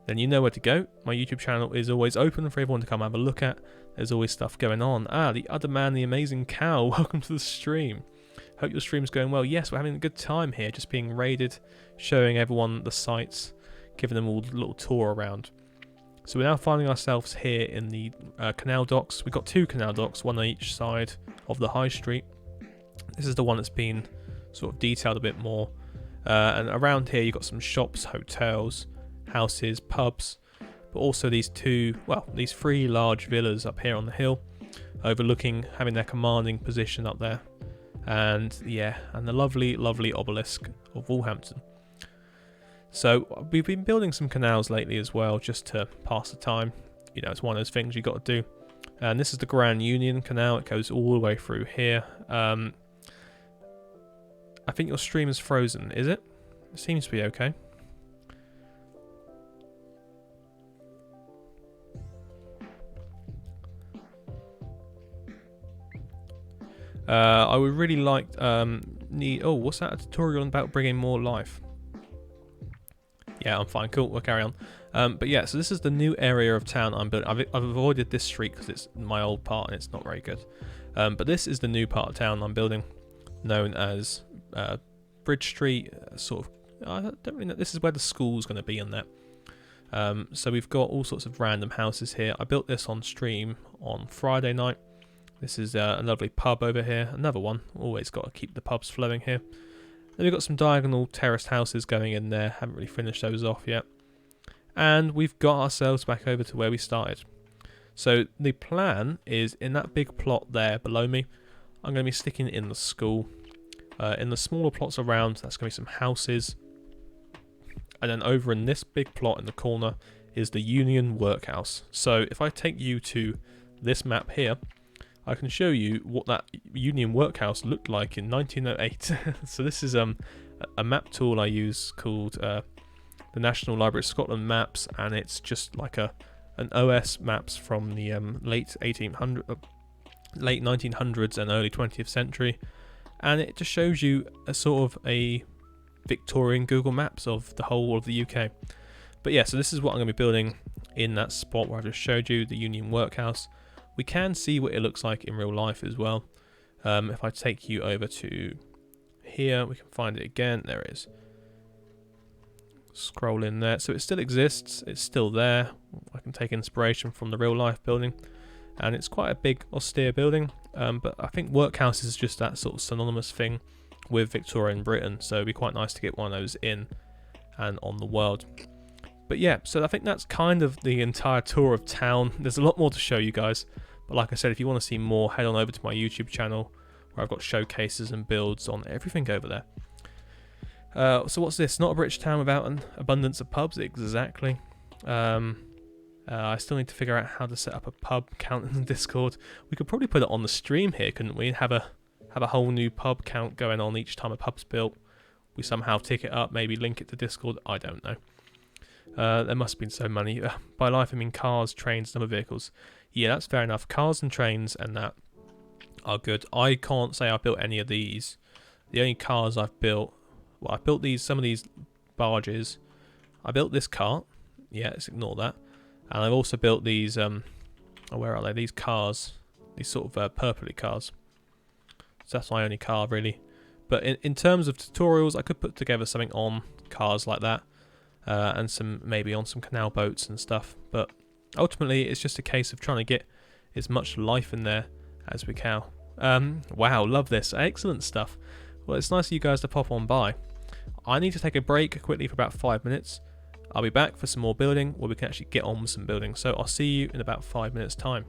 then you know where to go. My YouTube channel is always open for everyone to come have a look at. There's always stuff going on. Ah, the other man, the amazing cow. Welcome to the stream. Hope your stream's going well. Yes, we're having a good time here, just being raided, showing everyone the sights, giving them all a little tour around. So we're now finding ourselves here in the canal docks. We've got 2 canal docks, one on each side of the high street. This is the one that's been sort of detailed a bit more. And around here you've got some shops, hotels, houses, pubs, but also these 3 large villas up here on the hill, overlooking, having their commanding position up there. And yeah, and the lovely, lovely obelisk of Walhampton. So we've been building some canals lately as well, just to pass the time. You know, it's one of those things you got to do. And this is the Grand Union Canal. It goes all the way through here. I think your stream is frozen, is it? It seems to be okay. I would really like oh, what's that? A tutorial about bringing more life. Yeah, I'm fine. Cool. We'll carry on. But yeah, so this is the new area of town I'm building. I've avoided this street because it's my old part and it's not very good. But this is the new part of town I'm building, known as Bridge Street. Sort of. I don't really know. This is where the school's going to be in that. So we've got all sorts of random houses here. I built this on stream on Friday night. This is a lovely pub over here. Another one. Always got to keep the pubs flowing here. Then we've got some diagonal terraced houses going in there. Haven't really finished those off yet. And we've got ourselves back over to where we started. So the plan is, in that big plot there below me, I'm going to be sticking in the school. In the smaller plots around, that's going to be some houses. And then over in this big plot in the corner is the Union Workhouse. So if I take you to this map here, I can show you what that Union Workhouse looked like in 1908. So this is a map tool I use called the National Library of Scotland Maps, and it's just like an OS maps from the late 1900s and early 20th century, and it just shows you a sort of a Victorian Google Maps of the whole of the UK. But yeah, so this is what I'm going to be building in that spot where I just showed you, the Union Workhouse. We can see what it looks like in real life as well. If I take you over to here, we can find it again. There it is. Scroll in there. So it still exists. It's still there. I can take inspiration from the real life building. And it's quite a big, austere building. But I think workhouse is just that sort of synonymous thing with Victorian Britain. So it'd be quite nice to get one of those in and on the world. But yeah, so I think that's kind of the entire tour of town. There's a lot more to show you guys. But like I said, if you want to see more, head on over to my YouTube channel where I've got showcases and builds on everything over there. So what's this? Not a British town without an abundance of pubs? Exactly. I still need to figure out how to set up a pub count in the Discord. We could probably put it on the stream here, couldn't we? Have a whole new pub count going on each time a pub's built. We somehow tick it up, maybe link it to Discord. I don't know. There must have been so many. By life I mean cars, trains, and other vehicles. Yeah, that's fair enough. Cars and trains and that are good. I can't say I've built any of these. The only cars I've built... Well, I've built some of these barges. I built this cart. Yeah, let's ignore that. And I've also built these... where are they? These cars. These sort of purpley cars. So that's my only car, really. But in terms of tutorials, I could put together something on cars like that. And maybe on some canal boats and stuff. But ultimately, it's just a case of trying to get as much life in there as we can. Wow, love this. Excellent stuff. Well, it's nice of you guys to pop on by. I need to take a break quickly for about 5 minutes. I'll be back for some more building where we can actually get on with some building. So I'll see you in about 5 minutes time.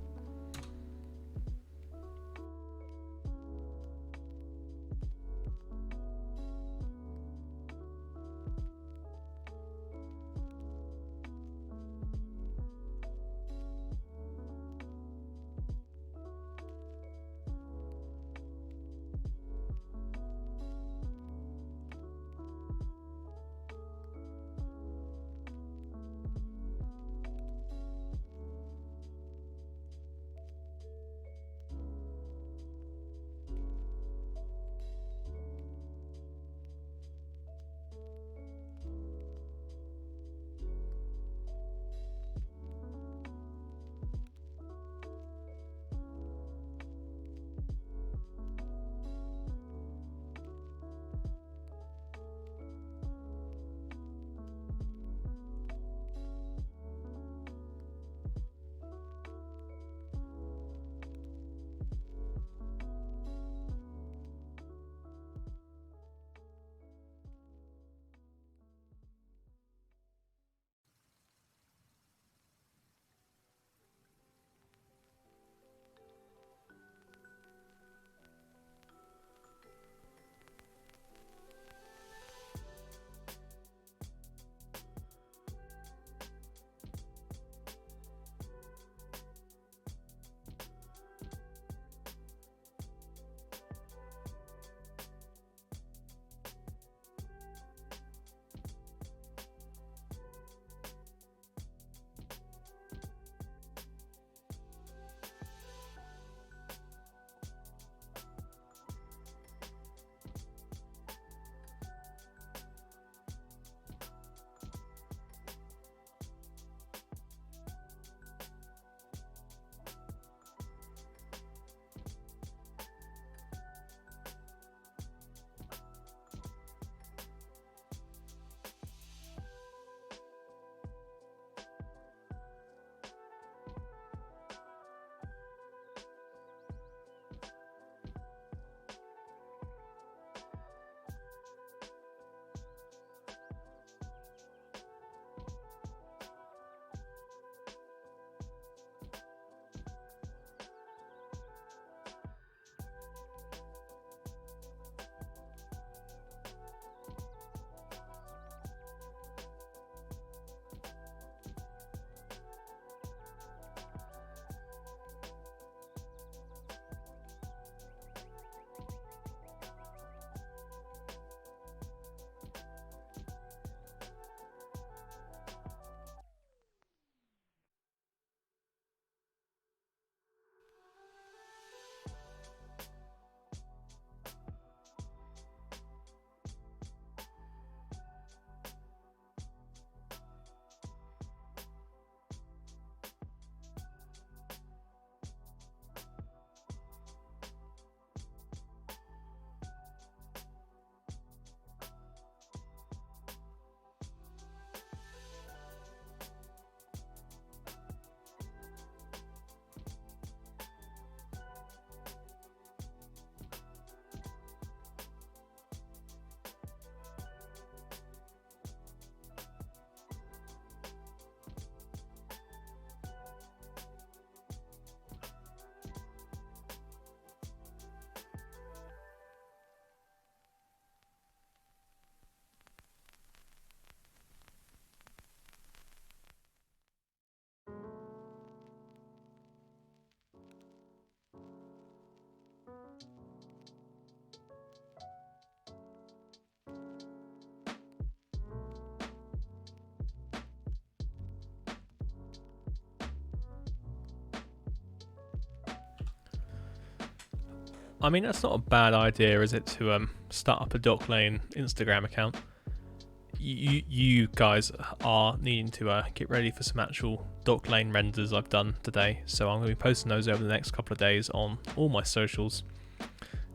I mean, that's not a bad idea, is it, to start up a Dock Lane Instagram account? You guys are needing to get ready for some actual Dock Lane renders I've done today, so I'm going to be posting those over the next couple of days on all my socials.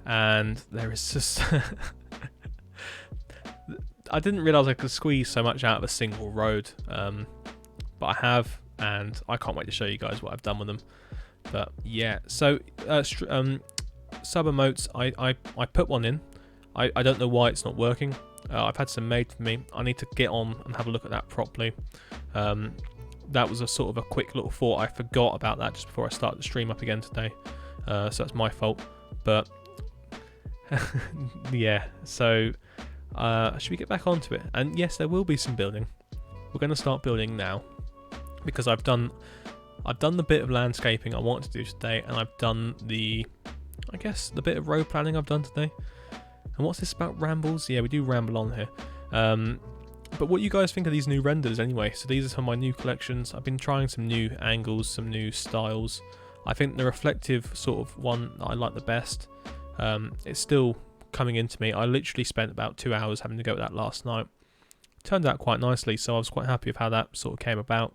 And there is just I didn't realise I could squeeze so much out of a single road, but I have, and I can't wait to show you guys what I've done with them. But yeah, so sub emotes, I put one in. I don't know why it's not working. I've had some made for me. I need to get on and have a look at that properly. That was a sort of a quick little thought. I forgot about that just before I started the stream up again today. So that's my fault. But yeah, so should we get back onto it? And yes, there will be some building. We're going to start building now because I've done the bit of landscaping I wanted to do today, and I've done the bit of road planning I've done today. And what's this about rambles? Yeah, we do ramble on here. But what you guys think of these new renders anyway? So these are some of my new collections. I've been trying some new angles, some new styles. I think the reflective sort of one that I like the best. It's still coming into me. I literally spent about 2 hours having to go with that last night. Turned out quite nicely, so I was quite happy with how that sort of came about.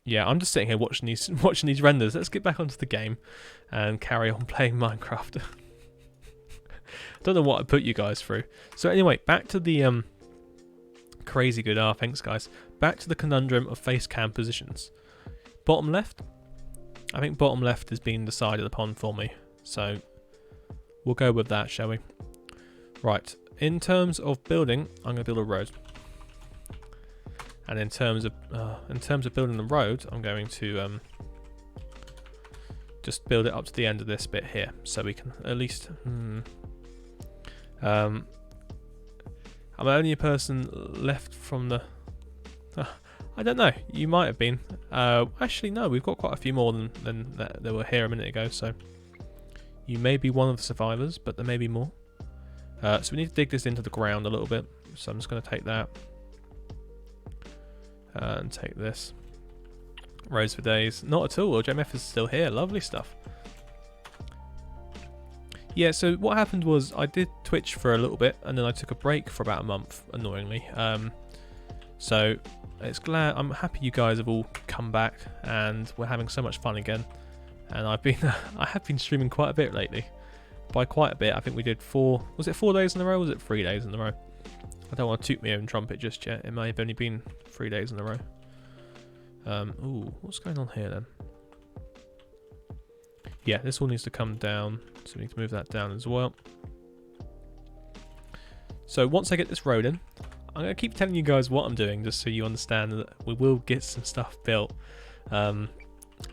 Yeah, I'm just sitting here watching these renders. Let's get back onto the game and carry on playing Minecraft. Don't know what I put you guys through. So anyway, back to the crazy good. Thanks guys. Back to the conundrum of face cam positions. Bottom left. I think bottom left has been decided upon for me. So we'll go with that, shall we? Right. In terms of building, I'm going to build a road. And in terms of building the road, I'm going to just build it up to the end of this bit here, so we can at least. I'm only a person left from the. I don't know. You might have been. Actually, no. We've got quite a few more than that were here a minute ago. So you may be one of the survivors, but there may be more. So we need to dig this into the ground a little bit. So I'm just going to take that. And take this. Rose for days. Not at all. JMF is still here. Lovely stuff. Yeah, so what happened was I did Twitch for a little bit and then I took a break for about a month, annoyingly. So I'm happy you guys have all come back and we're having so much fun again. And I have been streaming quite a bit lately. By quite a bit. I think we did was it 4 days in a row or was it 3 days in a row? I don't want to toot my own trumpet just yet. It may have only been 3 days in a row. Ooh, what's going on here then? Yeah, this all needs to come down. So we need to move that down as well. So once I get this road in, I'm going to keep telling you guys what I'm doing just so you understand that we will get some stuff built.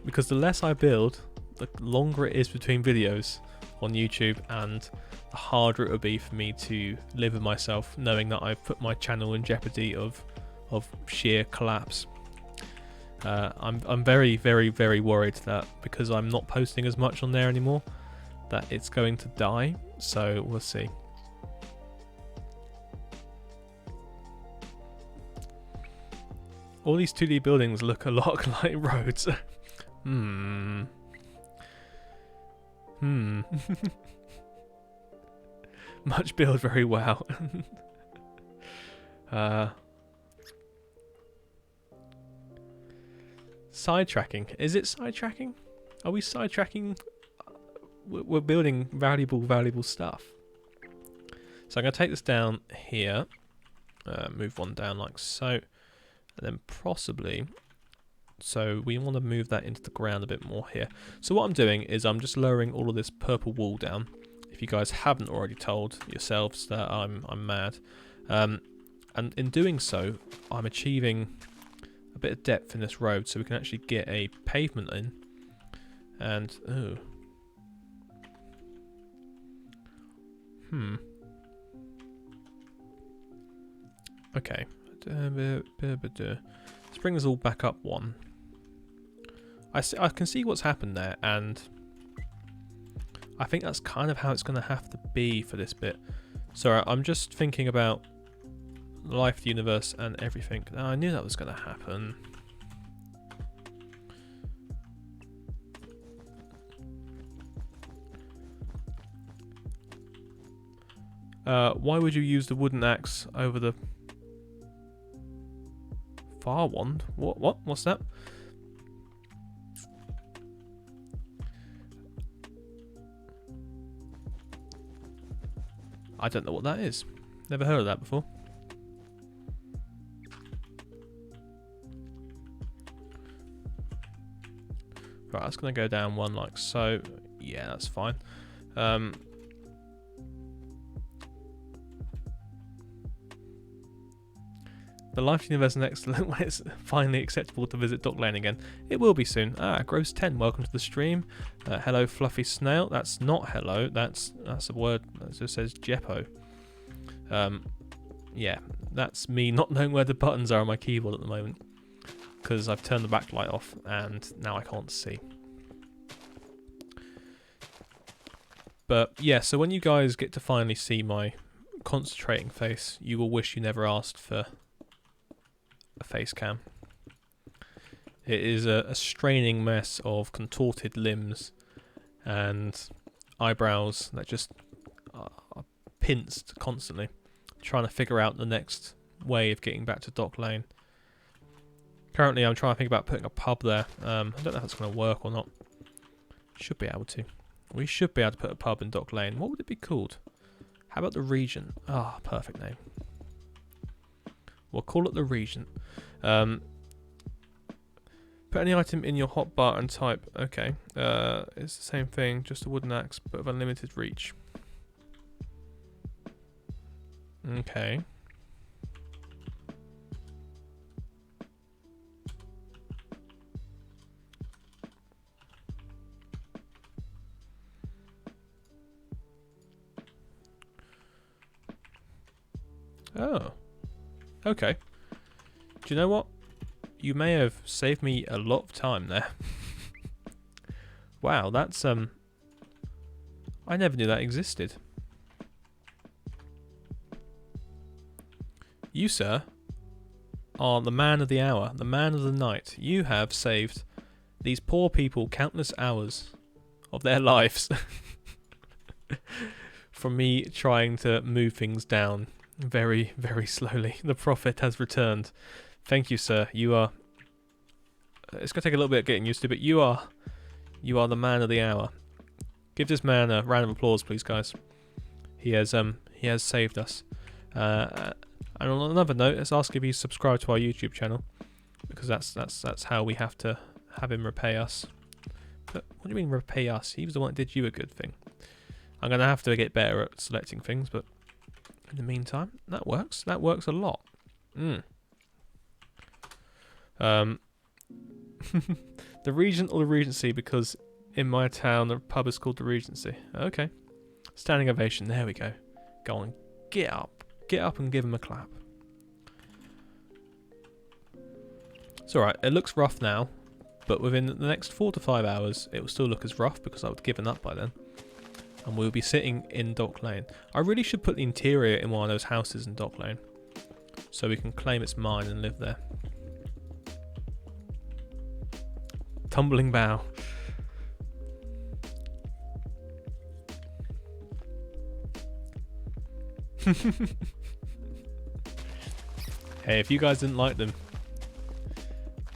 Because the less I build, the longer it is between videos on YouTube, and the harder it will be for me to live with myself knowing that I've put my channel in jeopardy of sheer collapse. I'm very, very, very worried that because I'm not posting as much on there anymore, that it's going to die. So we'll see. All these 2D buildings look a lot like roads. Much build very well. Sidetracking. Is it sidetracking? Are we sidetracking? We're building valuable stuff. So I'm going to take this down here. Move one down like so. And then possibly... So we want to move that into the ground a bit more here. So what I'm doing is I'm just lowering all of this purple wool down. If you guys haven't already told yourselves that I'm mad. And in doing so, I'm achieving a bit of depth in this road so we can actually get a pavement in. And, ooh. Okay. Let's bring this all back up one. I can see what's happened there, and I think that's kind of how it's going to have to be for this bit. So I'm just thinking about life, the universe, and everything. Oh, I knew that was going to happen. Why would you use the wooden axe over the far wand? What's that? I don't know what that is. Never heard of that before. Right, that's going to go down one like so. Yeah, that's fine. The life universe is excellent when it's finally acceptable to visit Dock Lane again. It will be soon. Gross 10, welcome to the stream. Hello, Fluffy Snail. That's not hello. That's a word that just says Jeppo. Yeah, that's me not knowing where the buttons are on my keyboard at the moment because I've turned the backlight off and now I can't see. But yeah, so when you guys get to finally see my concentrating face, you will wish you never asked for a face cam. It is a straining mess of contorted limbs and eyebrows that just are pinced constantly, trying to figure out the next way of getting back to Dock Lane. Currently I'm trying to think about putting a pub there. I don't know if that's going to work or not. Should be able to. We should be able to put a pub in Dock Lane. What would it be called? How about the Regent? Ah, perfect name. We'll call it the Regent. Put any item in your hotbar and type. Okay. It's the same thing, just a wooden axe, but of unlimited reach. Okay. Oh. Okay. Do you know what? You may have saved me a lot of time there. Wow, that's I never knew that existed. You, sir, are the man of the hour, the man of the night. You have saved these poor people countless hours of their lives from me trying to move things down very, very slowly. The prophet has returned. Thank you, sir. You are... It's going to take a little bit of getting used to, but you are the man of the hour. Give this man a round of applause, please, guys. He has saved us. And on another note, let's ask if you subscribe to our YouTube channel, because that's how we have to have him repay us. But what do you mean repay us? He was the one that did you a good thing. I'm going to have to get better at selecting things, but in the meantime, that works. That works a lot. The Regent or the Regency, because in my town the pub is called the Regency. Okay. Standing ovation. There we go. Go on. Get up. Get up and give him a clap. It's alright. It looks rough now, but within the next 4 to 5 hours it will still look as rough because I would have given up by then. And we'll be sitting in Dock Lane. I really should put the interior in one of those houses in Dock Lane, so we can claim it's mine and live there. Tumbling bow. Hey, if you guys didn't like them,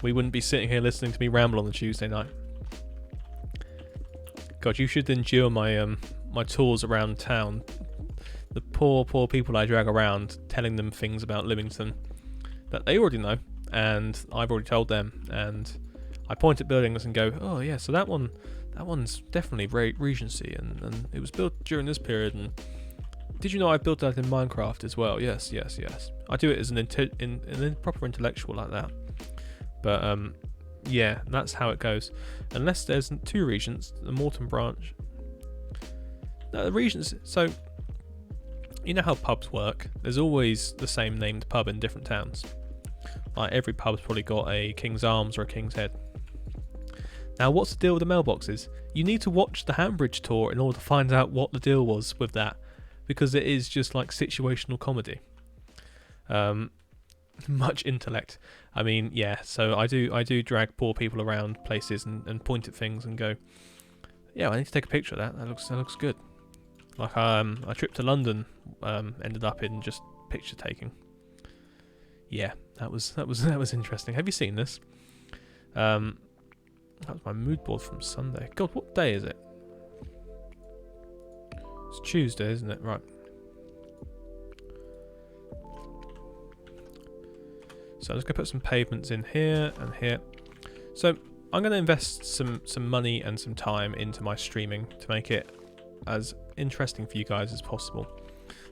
we wouldn't be sitting here listening to me ramble on the Tuesday night. God, you should endure my my tours around town. The poor people I drag around, telling them things about Lymington that they already know, and I've already told them. And I point at buildings and go, "Oh yeah, so that one's definitely Regency, and it was built during this period. And did you know I built that in Minecraft as well? Yes. I do it as an proper intellectual like that. But yeah, that's how it goes. Unless there's 2 Regents, the Morton branch. No, the Regents. So you know how pubs work. There's always the same named pub in different towns. Like every pub's probably got a King's Arms or a King's Head. Now, what's the deal with the mailboxes? You need to watch the Hambridge tour in order to find out what the deal was with that, because it is just like situational comedy. Much intellect. I mean, yeah. So I do drag poor people around places and point at things and go, yeah, I need to take a picture of that. That looks good. Like a trip to London ended up in just picture taking. Yeah, that was interesting. Have you seen this? That was my mood board from Sunday. God, what day is it? It's Tuesday, isn't it? Right. So I'm just going to put some pavements in here and here. So I'm going to invest some money and some time into my streaming to make it as interesting for you guys as possible.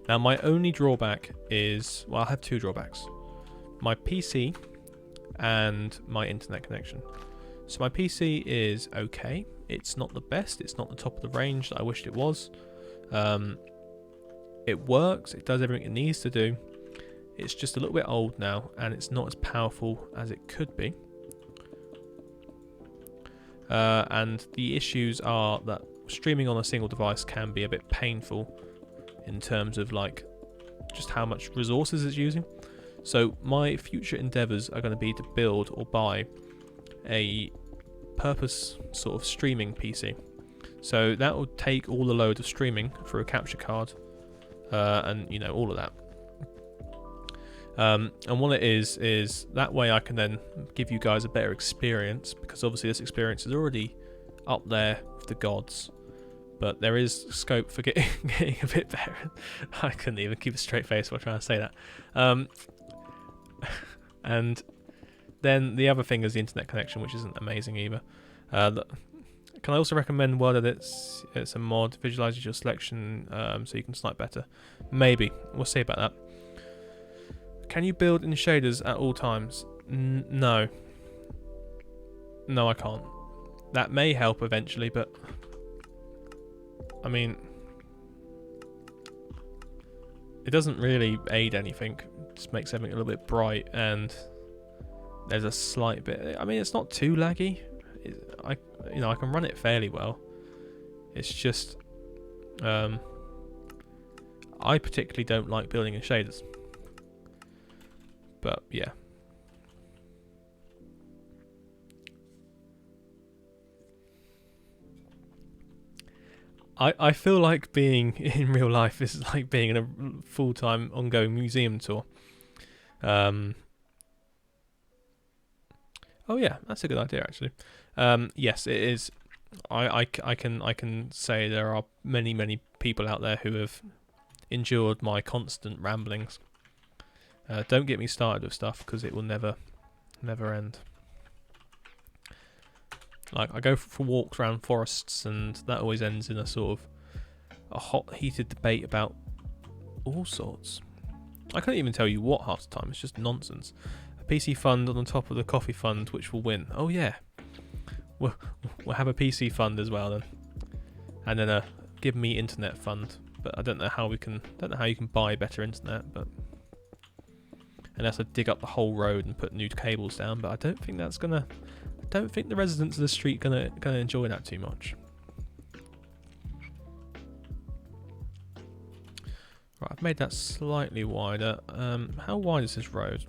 Now, my only drawback is, well, I have 2 drawbacks. my PC and my internet connection. So my PC is okay. It's not the best. It's not the top of the range that I wished it was. It works. It does everything it needs to do. It's just a little bit old now, and it's not as powerful as it could be. And the issues are that streaming on a single device can be a bit painful in terms of like just how much resources it's using. So my future endeavours are going to be to build or buy a purpose sort of streaming PC. So that will take all the load of streaming through a capture card, and you know, all of that. And what it is that way I can then give you guys a better experience, because obviously this experience is already up there with the gods, but there is scope for getting a bit better. I couldn't even keep a straight face while trying to say that. And then the other thing is the internet connection, which isn't amazing either. Can I also recommend that it's a mod, visualizes your selection so you can snipe better? Maybe. We'll see about that. Can you build in shaders at all times? No. No, I can't. That may help eventually, but I mean, it doesn't really aid anything. It just makes everything a little bit bright, and there's a slight bit. I mean, it's not too laggy. I can run it fairly well. It's just I particularly don't like building in shaders. But yeah. I feel like being in real life is like being in a full-time ongoing museum tour. Oh yeah, that's a good idea actually. Yes, it is. I can say there are many people out there who have endured my constant ramblings. Don't get me started with stuff, because it will never end. Like, I go for walks around forests, and that always ends in a sort of a hot, heated debate about all sorts. I can't even tell you what half the time. It's just nonsense. A PC fund on the top of the coffee fund, which will win. Oh yeah, we'll have a PC fund as well then, and then a give me internet fund. But I don't know how you can buy better internet, but. Unless I dig up the whole road and put new cables down, but I don't think that's gonna. I don't think the residents of the street gonna enjoy that too much. Right, I've made that slightly wider. How wide is this road?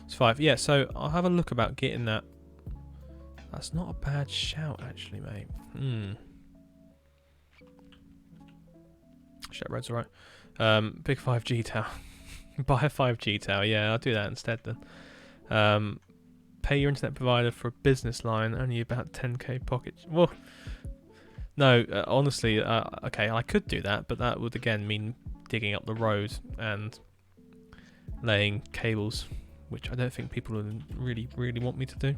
It's 5. Yeah, so I'll have a look about getting that. That's not a bad shout, actually, mate. Shit, road's alright. Big 5G tower. Buy a 5G tower, yeah, I'll do that instead then. Pay your internet provider for a business line, only about 10k pocket. Well, no, honestly, okay, I could do that, but that would again mean digging up the road and laying cables, which I don't think people would really want me to do.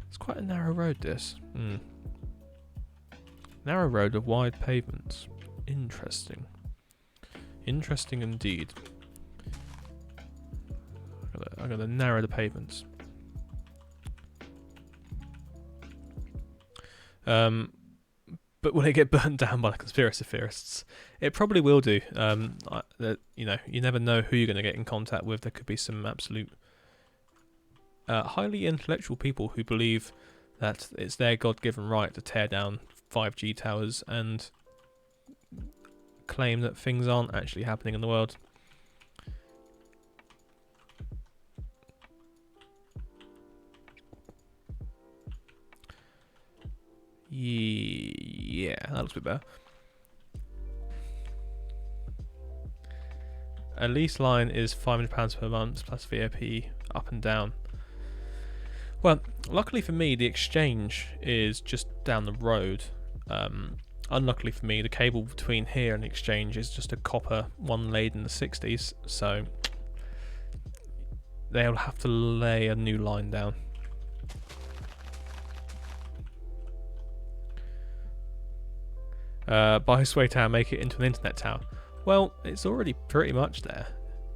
It's quite a narrow road, this. Narrow road of wide pavements. Interesting. Interesting indeed. I'm going to narrow the pavements. But will it get burnt down by the conspiracy theorists? It probably will do. You know, you never know who you're going to get in contact with. There could be some absolute highly intellectual people who believe that it's their God-given right to tear down 5G towers and claim that things aren't actually happening in the world. Yeah, that looks a bit better. A lease line is £500 per month plus VAP up and down. Well, luckily for me, the exchange is just down the road. Unluckily for me, the cable between here and the exchange is just a copper one laid in the 60s, so they'll have to lay a new line down. Buy a sway tower, make it into an internet tower. Well, it's already pretty much there.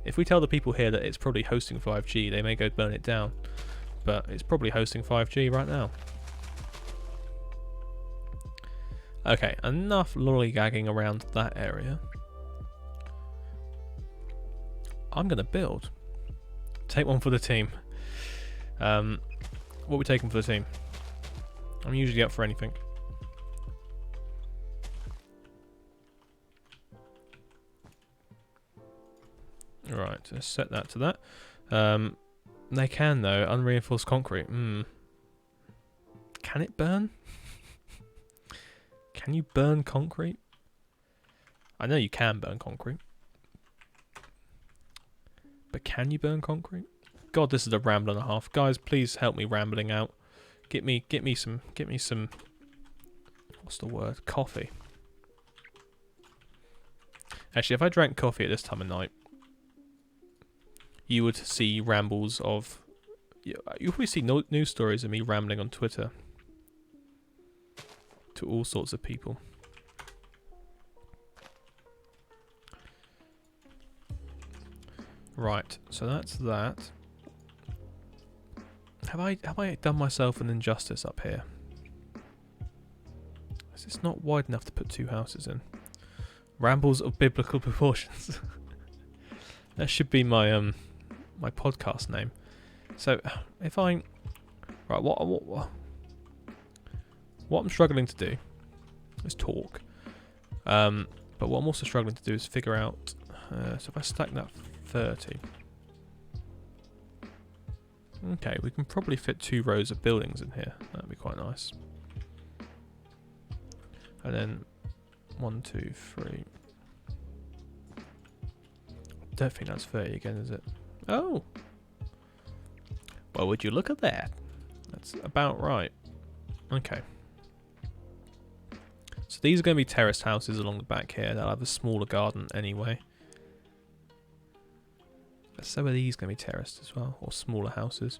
If we tell the people here that it's probably hosting 5G, they may go burn it down. But it's probably hosting 5G right now. Okay, enough lollygagging around that area. I'm going to build. Take one for the team. What are we taking for the team? I'm usually up for anything. Right, let's set that to that. They can though, unreinforced concrete. Can it burn? Can you burn concrete? I know you can burn concrete. But can you burn concrete? God, this is a ramble and a half. Guys, please help me rambling out. Get me some what's the word? Coffee. Actually, if I drank coffee at this time of night, you would see rambles of... You'll probably see news stories of me rambling on Twitter to all sorts of people. Right, so that's that. Have I done myself an injustice up here? It's not wide enough to put 2 houses in. Rambles of biblical proportions. That should be my my podcast name. So if I what I'm struggling to do is talk. But what I'm also struggling to do is figure out. So if I stack that 30. Okay, we can probably fit 2 rows of buildings in here. That'd be quite nice. And then 1, 2, 3. Don't think that's 30 again, is it? Oh! Well, would you look at that? That's about right. Okay. So these are going to be terraced houses along the back here. They'll have a smaller garden anyway. So are these going to be terraced as well, or smaller houses?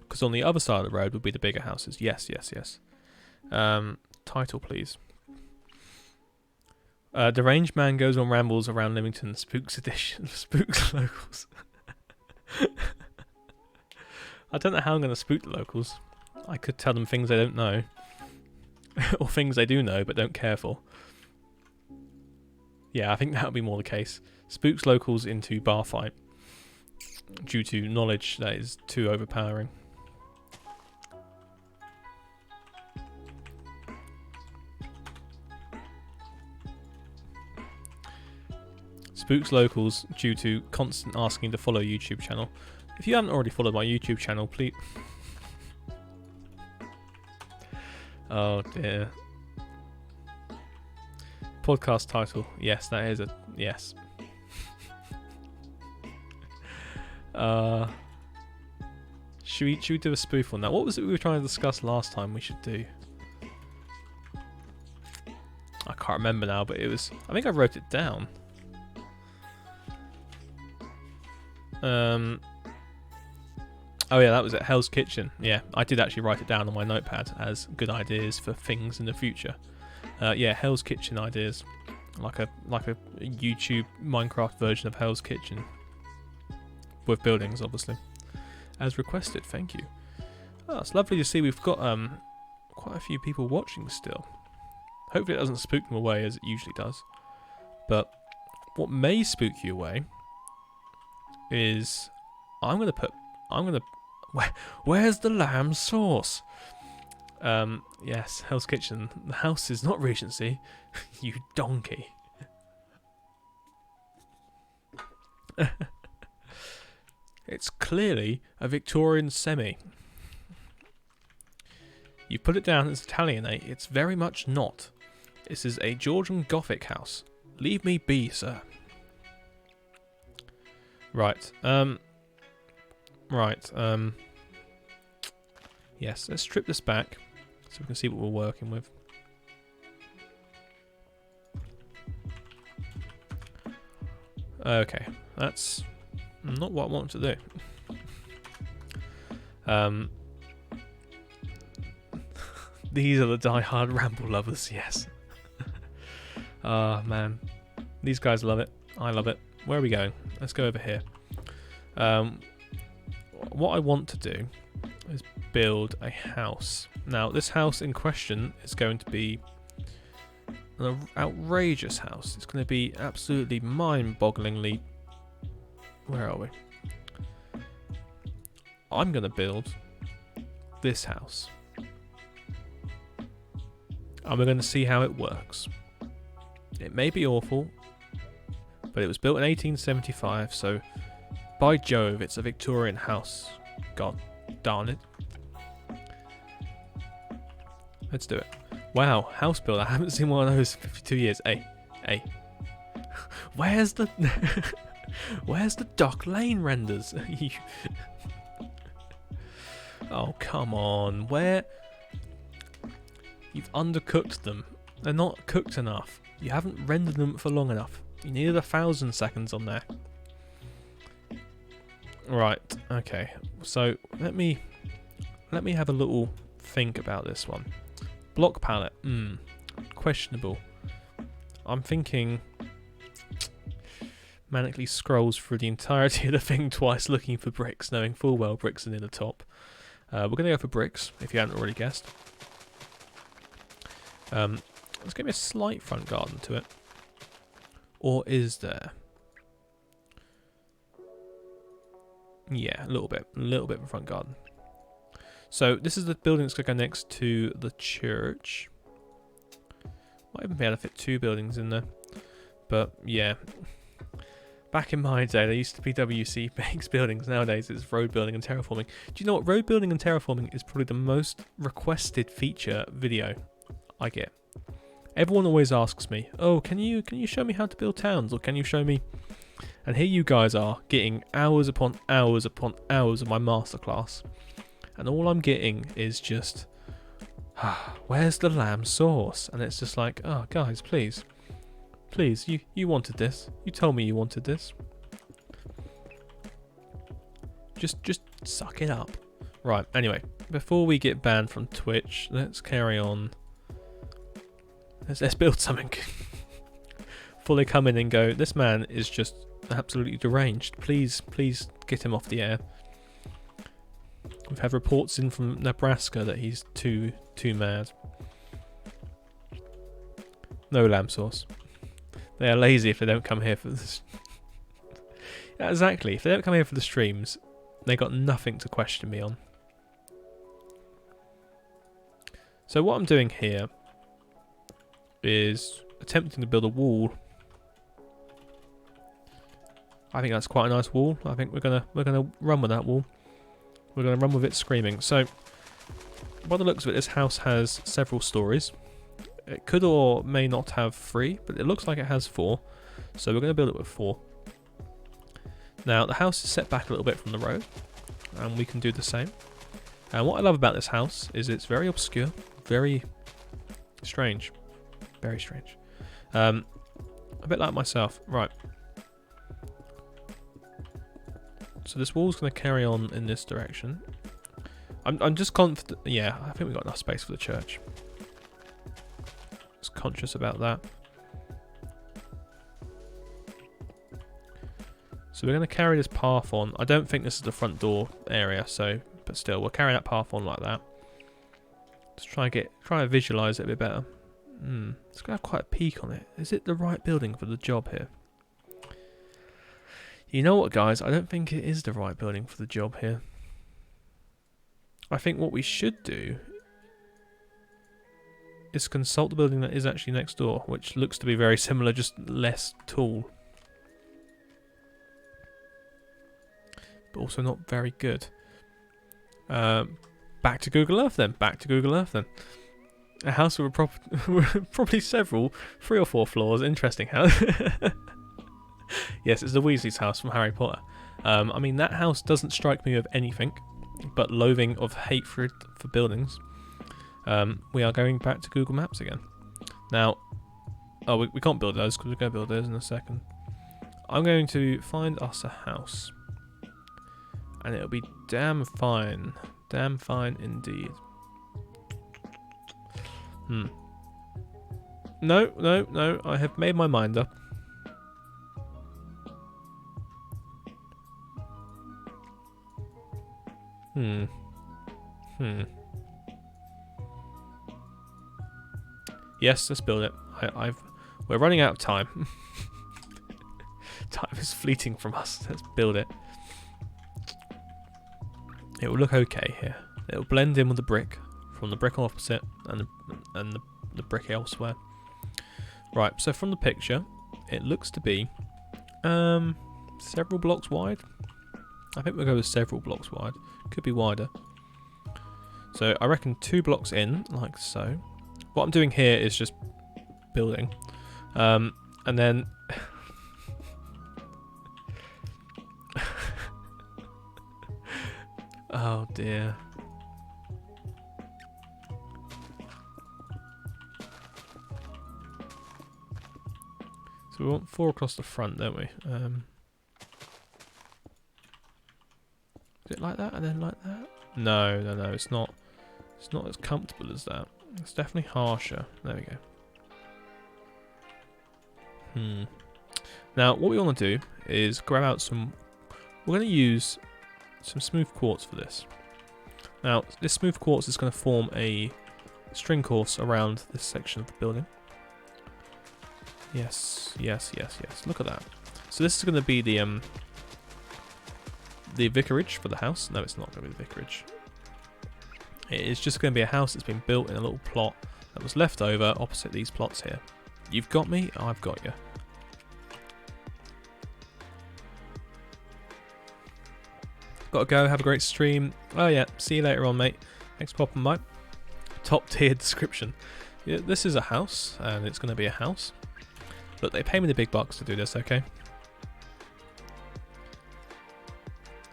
Because on the other side of the road would be the bigger houses. Yes, yes, yes. Title, please. Deranged man goes on rambles around Lymington. Spooks edition. Spooks locals. I don't know how I'm going to spook the locals. I could tell them things they don't know. Or things they do know but don't care for. Yeah, I think that would be more the case. Spooks locals into bar fight due to knowledge that is too overpowering. Spooks locals due to constant asking to follow YouTube channel. If you haven't already followed my YouTube channel, please... Oh dear. Podcast title. Yes, that is a... Yes. Should we do a spoof on that? What was it we were trying to discuss last time we should do? I can't remember now, but it was... I think I wrote it down. Oh yeah, that was at Hell's Kitchen. Yeah, I did actually write it down on my notepad as good ideas for things in the future. Yeah, Hell's Kitchen ideas, like a YouTube Minecraft version of Hell's Kitchen with buildings, obviously, as requested. Thank you. Oh, it's lovely to see we've got quite a few people watching still. Hopefully it doesn't spook them away as it usually does. But what may spook you away is where's the lamb sauce? Yes, Hell's Kitchen. The house is not Regency. You donkey. It's clearly a Victorian semi. You put it down as Italianate. It's very much not. This is a Georgian Gothic house. Leave me be, sir. Right. Yes, let's strip this back so we can see what we're working with. Okay, that's not what I want to do. These are the die-hard ramble lovers, yes. Ah, man. These guys love it. I love it. Where are we going? Let's go over here. What I want to do is build a house. Now, this house in question is going to be an outrageous house. It's going to be absolutely mind-bogglingly... Where are we? I'm going to build this house. And we're going to see how it works. It may be awful, but it was built in 1875, so by Jove, it's a Victorian house. God darn it. Let's do it. Wow, house builder. I haven't seen one of those in 52 years. Hey. Where's the... Where's the Dock Lane renders? Oh, come on. Where... You've undercooked them. They're not cooked enough. You haven't rendered them for long enough. You needed 1,000 seconds on there. Right, okay. So let me have a little think about this one. Block palette, questionable. I'm thinking manically scrolls through the entirety of the thing twice looking for bricks, knowing full well bricks are near the top. We're going to go for bricks, if you haven't already guessed. Let's give me a slight front garden to it. Or is there? Yeah, a little bit of a front garden. So this is the building that's going to go next to the church. Might even be able to fit 2 buildings in there. But yeah, back in my day, there used to be WC-based buildings. Nowadays, it's road building and terraforming. Do you know what? Road building and terraforming is probably the most requested feature video I get. Everyone always asks me, "Oh, can you show me how to build towns, or can you show me?" And here you guys are getting hours upon hours upon hours of my masterclass, and all I'm getting is just, "Where's the lamb sauce?" And it's just like, "Oh, guys, please, you wanted this. You told me you wanted this. Just suck it up." Right. Anyway, before we get banned from Twitch, let's carry on. Let's build something. Before they come in and go, "This man is just absolutely deranged. Please get him off the air." We've had reports in from Nebraska that he's too mad. No lamb sauce. They are lazy if they don't come here for this. Yeah, exactly. If they don't come here for the streams, they got nothing to question me on. So what I'm doing here is attempting to build a wall. I think that's quite a nice wall. I think we're gonna run with that wall. We're gonna run with it screaming. So by the looks of it, this house has several stories. It could or may not have 3, but it looks like it has 4. So we're gonna build it with 4. Now the house is set back a little bit from the road, and we can do the same. And what I love about this house is it's very obscure, very strange. Very strange. A bit like myself. Right. So this wall's going to carry on in this direction. I'm just confident. Yeah, I think we've got enough space for the church. Just conscious about that. So we're going to carry this path on. I don't think this is the front door area, so but still, we'll carry that path on like that. Just try to visualize it a bit better. It's going to have quite a peak on it. Is it the right building for the job here? You know what, guys? I don't think it is the right building for the job here. I think what we should do is consult the building that is actually next door, which looks to be very similar, just less tall. But also not very good. Back to Google Earth then. A house with probably 3 or 4 floors. Interesting house. Yes, it's the Weasley's house from Harry Potter. I mean, that house doesn't strike me with anything but loathing of hatred for buildings. We are going back to Google Maps again. Now, we can't build those because we're going to build those in a second. I'm going to find us a house. And it'll be damn fine. Damn fine indeed. No. I have made my mind up. Hmm. Hmm. Yes, let's build it. We're running out of time. Time is fleeting from us. Let's build it. It will look okay here. It will blend in with the brick from the brick opposite and the brick elsewhere. Right, so from the picture, it looks to be several blocks wide. I think we'll go with several blocks wide. Could be wider. So I reckon 2 blocks in, like so. What I'm doing here is just building. And then... oh dear. So we want 4 across the front, don't we? Is it like that and then like that? No, no, no, it's not. It's not as comfortable as that. It's definitely harsher. There we go. Now, what we want to do is grab out some... We're going to use some smooth quartz for this. Now, this smooth quartz is going to form a string course around this section of the building. Yes, yes, yes, yes. Look at that. So this is going to be the vicarage for the house. No, it's not going to be the vicarage. It is just going to be a house that's been built in a little plot that was left over opposite these plots here. You've got me, I've got you. Got to go, have a great stream. Oh yeah, see you later on, mate. Thanks for popping by. Top tier description. Yeah, this is a house, and it's going to be a house. Look, they pay me the big bucks to do this, okay?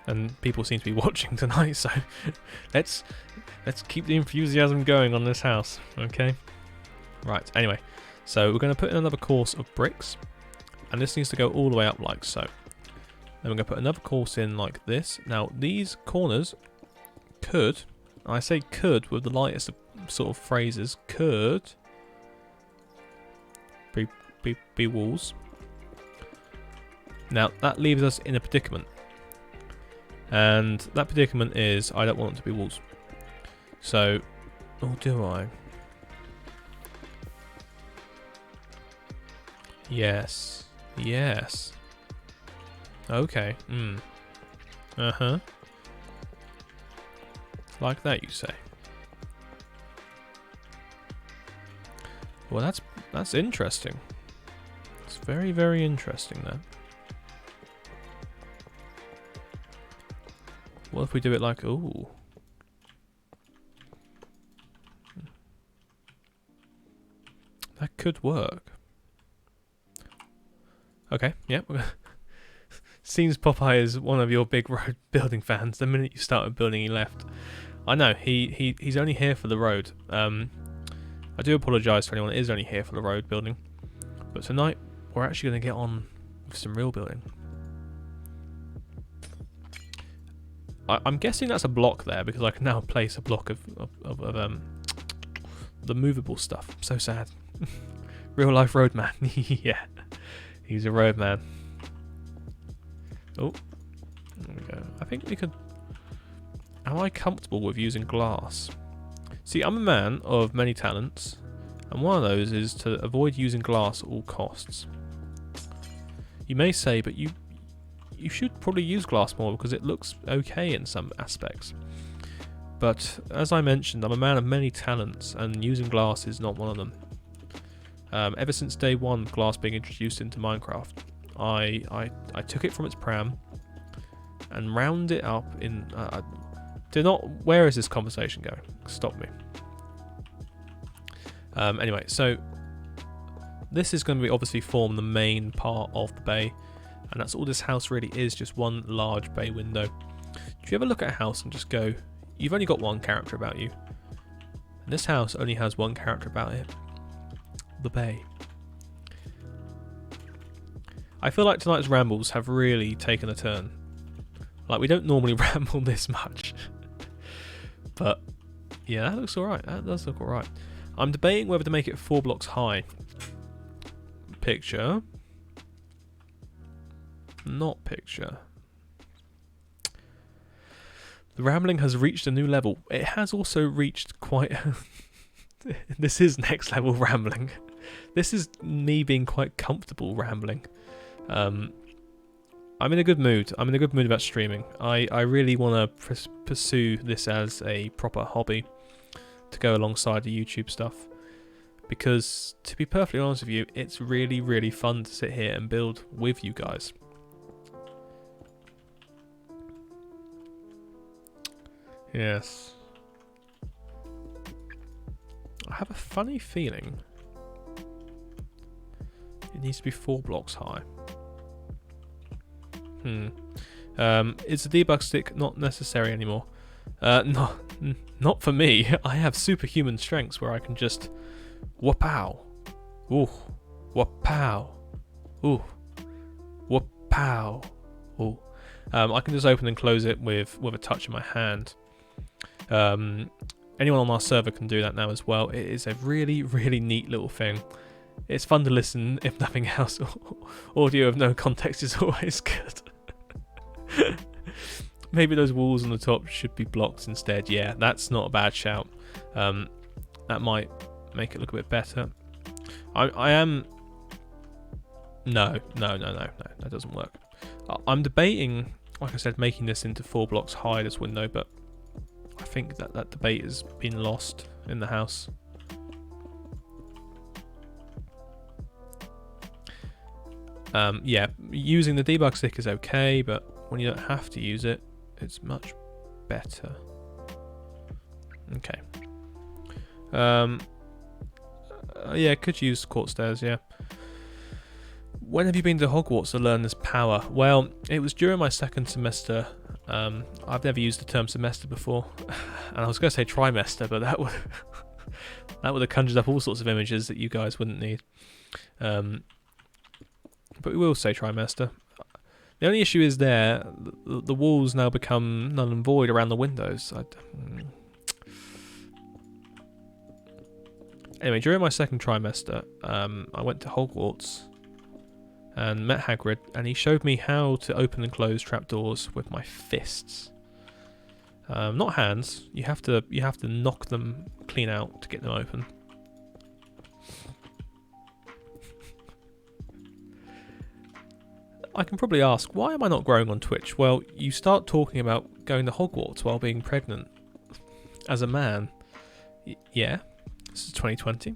And people seem to be watching tonight, so let's keep the enthusiasm going on this house, okay? Right, anyway, so we're going to put in another course of bricks, and this needs to go all the way up like so. Then we're going to put another course in like this. Now, these corners could, I say could with the lightest of sort of phrases, could be walls. Now, that leaves us in a predicament. And that predicament is, I don't want them to be walls. So, or do I? Yes. Yes. Okay. Uh-huh. Like that, you say? Well, that's interesting. It's very, very interesting, that. What if we do it like, ooh. That could work. Okay, yep. Seems Popeye is one of your big road building fans. The minute you started building, he left. I know, he's only here for the road. I do apologise to anyone that is only here for the road building. But tonight, we're actually going to get on with some real building. I'm guessing that's a block there because I can now place a block of the movable stuff. So sad. Real life roadman. Yeah, he's a roadman. Oh, there we go. I think we could... Am I comfortable with using glass? See, I'm a man of many talents, and one of those is to avoid using glass at all costs. You may say, but you should probably use glass more because it looks okay in some aspects. But as I mentioned, I'm a man of many talents, and using glass is not one of them. Ever since day one, glass being introduced into Minecraft, I took it from its pram and round it up in... where is this conversation going? Stop me. Anyway, so this is going to be obviously form the main part of the bay, and that's all this house really is, just one large bay window. Do you ever look at a house and just go, you've only got one character about you, and this house only has one character about it, the bay. I feel like tonight's rambles have really taken a turn. Like, we don't normally ramble this much. But yeah, that looks alright. That does look alright. I'm debating whether to make it 4 blocks high. Picture. Not picture. The rambling has reached a new level. It has also reached quite... This is next level rambling. This is me being quite comfortable rambling. I'm in a good mood. I'm in a good mood about streaming. I really want to pursue this as a proper hobby to go alongside the YouTube stuff. Because, to be perfectly honest with you, it's really, really fun to sit here and build with you guys. Yes. I have a funny feeling it needs to be 4 blocks high. Is the debug stick not necessary anymore? Not for me. I have superhuman strengths where I can just wha-pow. Ooh. Wha-pow. Ooh. Wha-pow. Ooh. I can just open and close it with a touch of my hand. Anyone on our server can do that now as well. It is a really, really neat little thing. It's fun to listen, if nothing else. Audio of no context is always good. Maybe those walls on the top should be blocked instead. Yeah, that's not a bad shout. That might make it look a bit better. I am... No, that doesn't work. I'm debating, like I said, making this into 4 blocks high, this window, but I think that debate has been lost in the house. Yeah, using the debug stick is okay, but when you don't have to use it, it's much better. Okay. Yeah, could use court stairs, yeah. When have you been to Hogwarts to learn this power? Well, it was during my 2nd semester. I've never used the term semester before, and I was going to say trimester, but that would have conjured up all sorts of images that you guys wouldn't need. But we will say trimester. The only issue is the walls now become null and void around the windows. Anyway, during my 2nd trimester, I went to Hogwarts and met Hagrid, and he showed me how to open and close trapdoors with my fists. Not hands. You have to knock them clean out to get them open. I can probably ask, why am I not growing on Twitch? Well, you start talking about going to Hogwarts while being pregnant as a man. Yeah, this is 2020.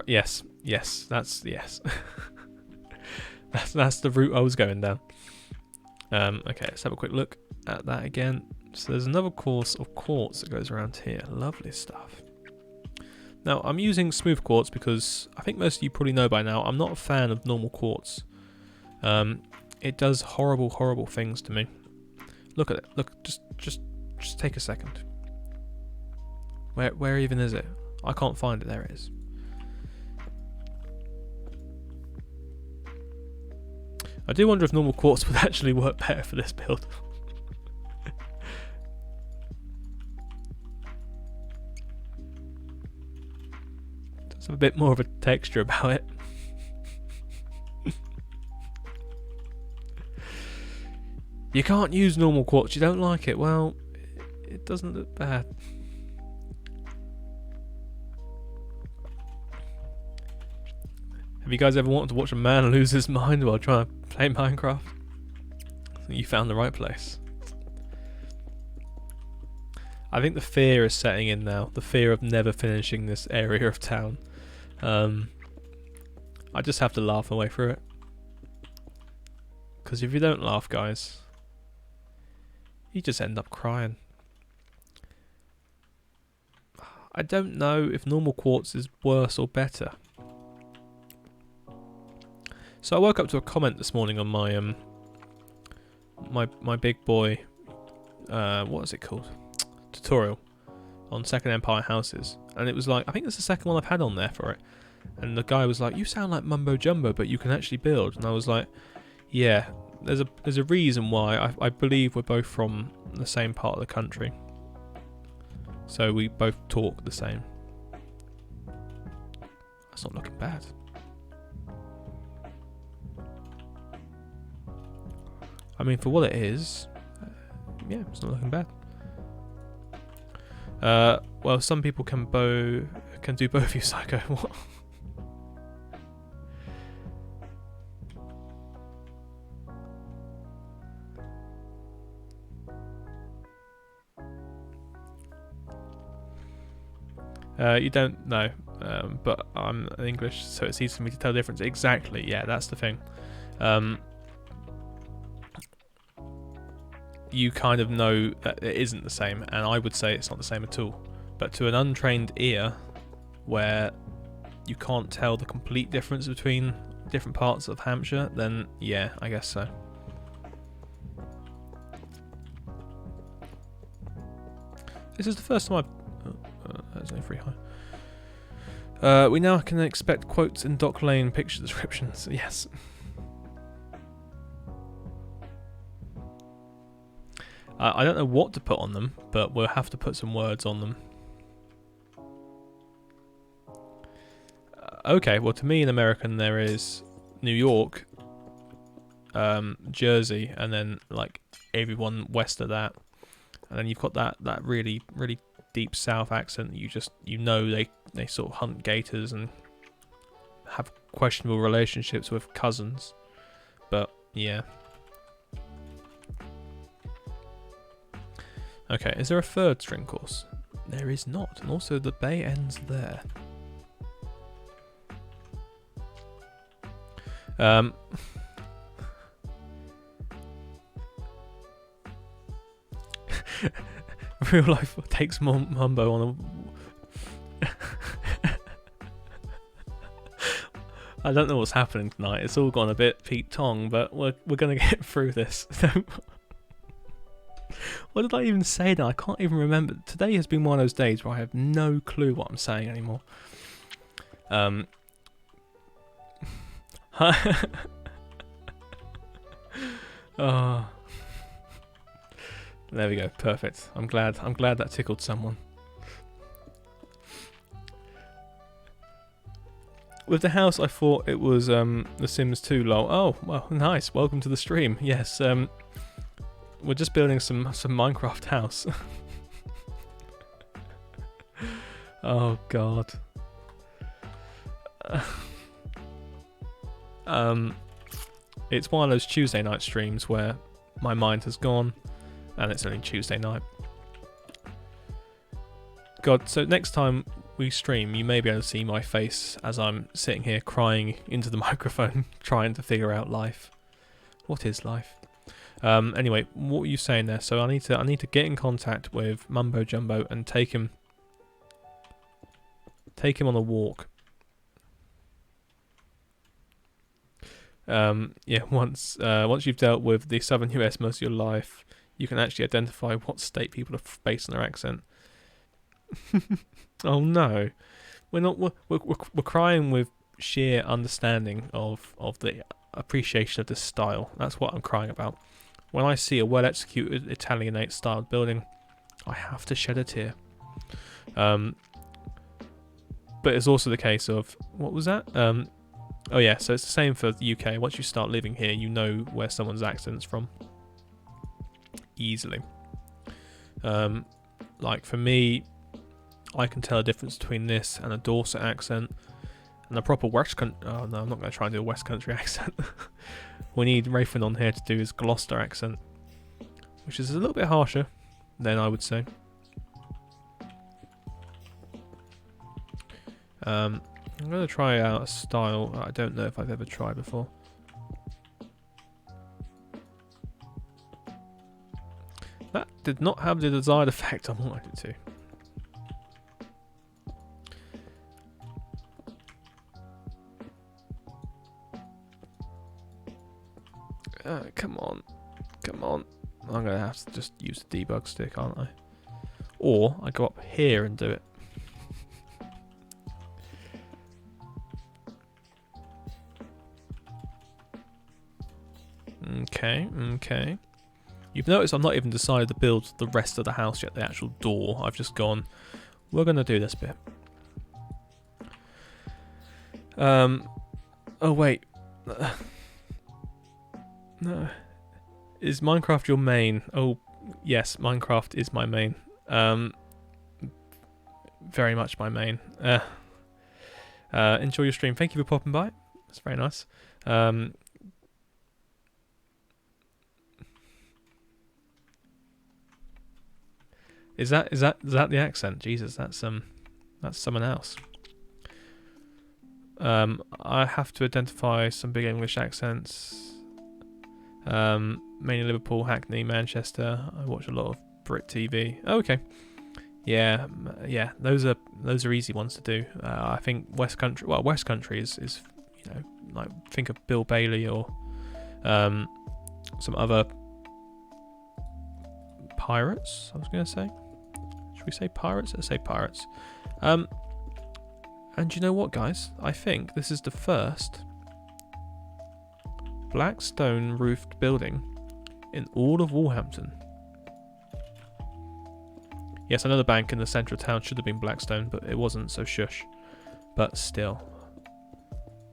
Yes, that's yes. that's the route I was going down. Okay, let's have a quick look at that again. So there's another course of quartz that goes around here. Lovely stuff. Now, I'm using smooth quartz because I think most of you probably know by now I'm not a fan of normal quartz. It does horrible, horrible things to me. Look at it. Look, just take a second. Where even is it? I can't find it. There it is. I do wonder if normal quartz would actually work better for this build. Does have a bit more of a texture about it. You can't use normal quartz, you don't like it. Well, it doesn't look bad. Have you guys ever wanted to watch a man lose his mind while trying to play Minecraft? I think you found the right place. I think the fear is setting in now. The fear of never finishing this area of town. I just have to laugh my way through it. Because if you don't laugh, guys, you just end up crying. I don't know if normal quartz is worse or better. So I woke up to a comment this morning on my my big boy, what is it called? Tutorial on Second Empire houses, and it was like, I think it's the second one I've had on there for it, and the guy was like, you sound like mumbo jumbo, but you can actually build. And I was like, yeah, there's a reason why. I believe we're both from the same part of the country, so we both talk the same. That's not looking bad. I mean, for what it is, yeah, it's not looking bad. Well, some people can do both, you psycho. What? You don't know, but I'm English, so it's easy for me to tell the difference. Exactly, yeah, that's the thing. You kind of know that it isn't the same, and I would say it's not the same at all. But to an untrained ear, where you can't tell the complete difference between different parts of Hampshire, then yeah, I guess so. This is the first time that's only 3 high. We now can expect quotes in Dock Lane picture descriptions. Yes. I don't know what to put on them, but we'll have to put some words on them. Okay, well, to me in American there is New York, Jersey, and then like everyone west of that, and then you've got that really deep South accent. You know they sort of hunt gators and have questionable relationships with cousins, but yeah. Okay, is there a third string course? There is not, and also the bay ends there. Real life takes Mumbo on a... I don't know what's happening tonight. It's all gone a bit Pete Tong, but we're gonna get through this. What did I even say now? I can't even remember. Today has been one of those days where I have no clue what I'm saying anymore. Oh. There we go. Perfect. I'm glad that tickled someone. With the house, I thought it was The Sims 2 lol. Oh, well, nice. Welcome to the stream. Yes, we're just building some Minecraft house. Oh god. It's one of those Tuesday night streams where my mind has gone, and it's only Tuesday night. God, so next time we stream, you may be able to see my face as I'm sitting here crying into the microphone, trying to figure out life. What is life? Anyway, what were you saying there? So I need to get in contact with Mumbo Jumbo and take him on a walk. Yeah, once you've dealt with the southern US most of your life, you can actually identify what state people are based on their accent. Oh no, we're crying with sheer understanding of the appreciation of this style. That's what I'm crying about. When I see a well executed Italianate styled building, I have to shed a tear. But it's also the case of, what was that? Oh yeah, so it's the same for the UK. Once you start living here, you know where someone's accent's from. Easily. Like for me, I can tell a difference between this and a Dorset accent and a proper West Country. Oh no, I'm not going to try and do a West Country accent. We need Rayford on here to do his Gloucester accent, which is a little bit harsher than I would say. I'm going to try out a style I don't know if I've ever tried before. That did not have the desired effect I wanted it to. Come on. I'm going to have to just use the debug stick, aren't I? Or I go up here and do it. Okay. You've noticed I've not even decided to build the rest of the house yet, the actual door. I've just gone, we're going to do this bit. Oh wait. No. Is Minecraft your main? Oh, Yes, Minecraft is my main. Very much my main. Enjoy your stream. Thank you for popping by. That's very nice. Is that the accent? Jesus, that's someone else. I have to identify some big English accents. Mainly Liverpool, Hackney, Manchester. I watch a lot of Brit TV. Oh, okay. Yeah, yeah. Those are easy ones to do. I think West Country. Well, West Country is you know, like, think of Bill Bailey or some other pirates. I was going to say. Should we say pirates? Let's say pirates. And you know what, guys? I think this is the first black stone roofed building in all of Walhampton. Yes, I know the bank in the centre of town should have been blackstone, but it wasn't, so shush. But still.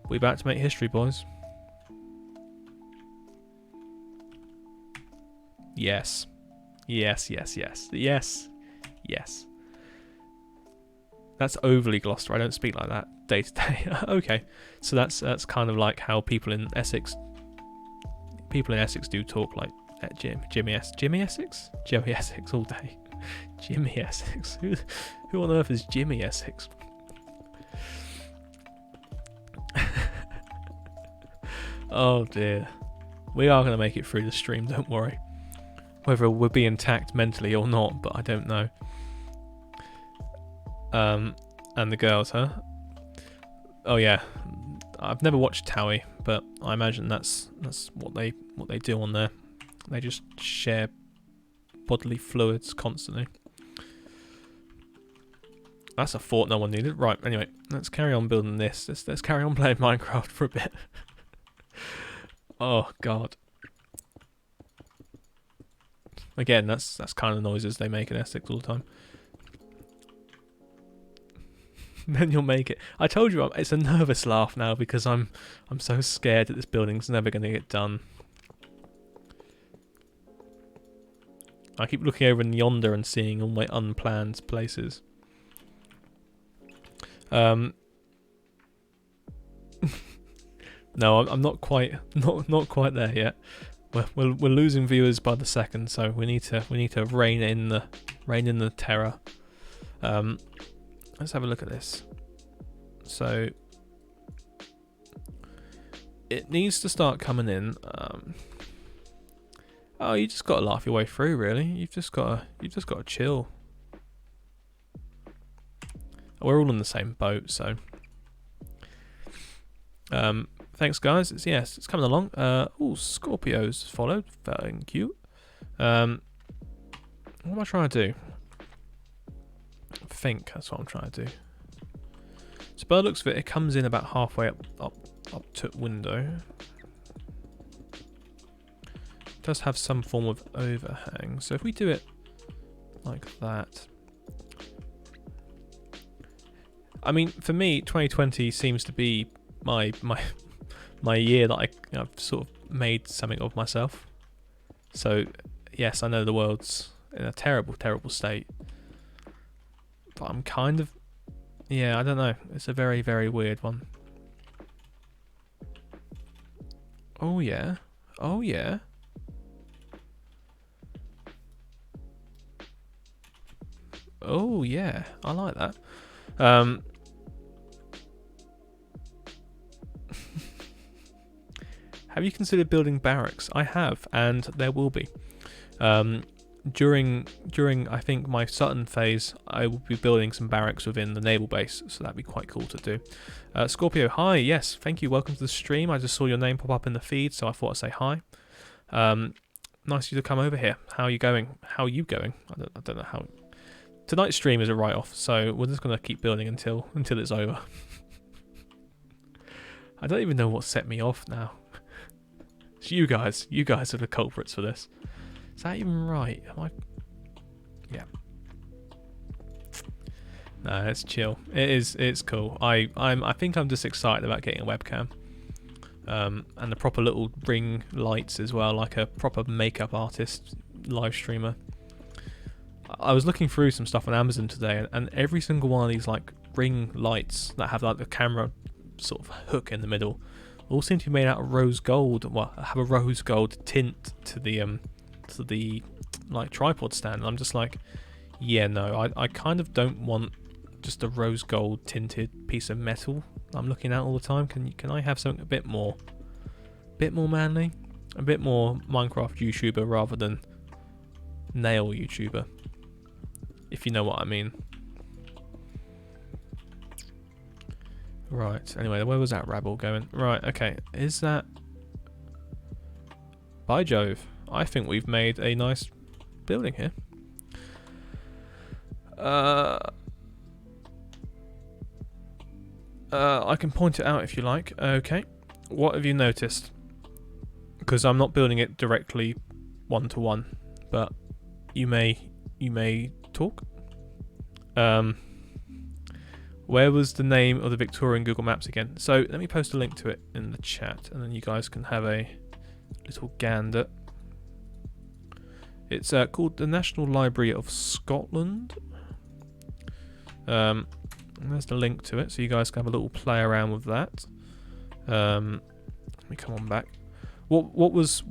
We about to make history, boys. Yes. Yes, yes, yes. Yes. Yes. That's overly Gloucester. I don't speak like that day to day. Okay. So that's kind of like how people in Essex do talk, like Jimmy Essex? Joey Essex all day. Jimmy Essex. Who on earth is Jimmy Essex? Oh dear. We are going to make it through the stream, don't worry. Whether we'll be intact mentally or not, but I don't know. And the girls, huh? Oh yeah. I've never watched Towie, but I imagine that's what they do on there. They just share bodily fluids constantly. That's a thought no one needed. Right, anyway, let's carry on building this. Let's carry on playing Minecraft for a bit. Oh god. Again, that's kind of the noises they make in Essex all the time. Then you'll make it. I told you it's a nervous laugh now because I'm so scared that this building's never going to get done. I keep looking over in yonder and seeing all my unplanned places. No, I'm not quite quite there yet. We're losing viewers by the second, so we need to rein in the terror. Let's have a look at this. So it needs to start coming in. Oh, you just got to laugh your way through, really. You've just got to chill. We're all in the same boat, so. Thanks, guys. It's coming along. Oh, Scorpios followed. Thank you. What am I trying to do? I think that's what I'm trying to do. So by the looks of it, it comes in about halfway up to window. It does have some form of overhang. So if we do it like that. I mean, for me, 2020 seems to be my year that I've sort of made something of myself. So yes, I know the world's in a terrible, terrible state. But I'm kind of, yeah, I don't know. It's a very, very weird one. Oh yeah. Oh yeah. Oh yeah. I like that. Have you considered building barracks? I have, and there will be. During I think my Sutton phase, I will be building some barracks within the naval base, so that'd be quite cool to do. Scorpio, hi, yes, thank you, welcome to the stream. I just saw your name pop up in the feed, so I thought I'd say hi. Nice of you to come over here. How are you going? How are you going? I don't know how. Tonight's stream is a write-off, so we're just gonna keep building until it's over. I don't even know what set me off now. It's you guys are the culprits for this. Is that even right? Am I? Yeah. No, it's chill. It's cool. I think I'm just excited about getting a webcam. And the proper little ring lights as well, like a proper makeup artist live streamer. I was looking through some stuff on Amazon today, and every single one of these like ring lights that have like the camera sort of hook in the middle all seem to be made out of rose gold. Well, have a rose gold tint to the like tripod stand. And I'm just like, yeah, no, I kind of don't want just a rose gold tinted piece of metal I'm looking at all the time. Can I have something a bit more manly, a bit more Minecraft YouTuber rather than nail YouTuber, if you know what I mean. Right, anyway, where was that rabble going? Right, okay, is that... By Jove, I think we've made a nice building here. I can point it out if you like. Okay, what have you noticed? Because I'm not building it directly one-to-one, but you may talk. Where was the name of the Victorian Google Maps again? So let me post a link to it in the chat, and then you guys can have a little gander. It's called the National Library of Scotland. And there's the link to it, so you guys can have a little play around with that. Let me come on back. What was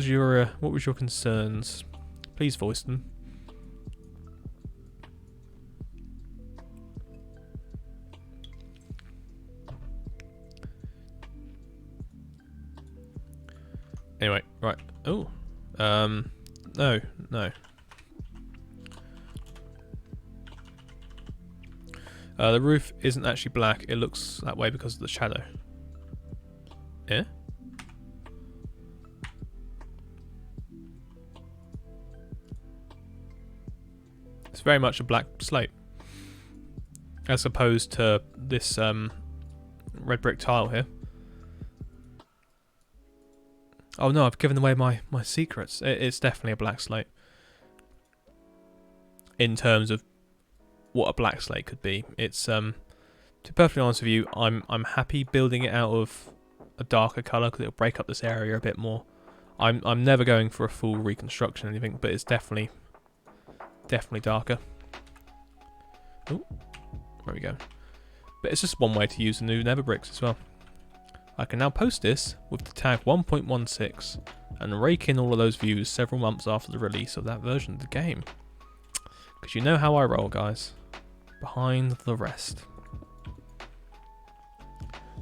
your concerns? Please voice them. Anyway, right. Oh, no. The roof isn't actually black. It looks that way because of the shadow. Yeah. It's very much a black slate, as opposed to this red brick tile here. Oh no, I've given away my secrets. It's definitely a black slate. In terms of what a black slate could be. It's to be perfectly honest with you, I'm happy building it out of a darker colour because it'll break up this area a bit more. I'm never going for a full reconstruction or anything, but it's definitely darker. Oh, there we go. But it's just one way to use the new nether bricks as well. I can now post this with the tag 1.16 and rake in all of those views several months after the release of that version of the game. Because you know how I roll, guys. Behind the rest.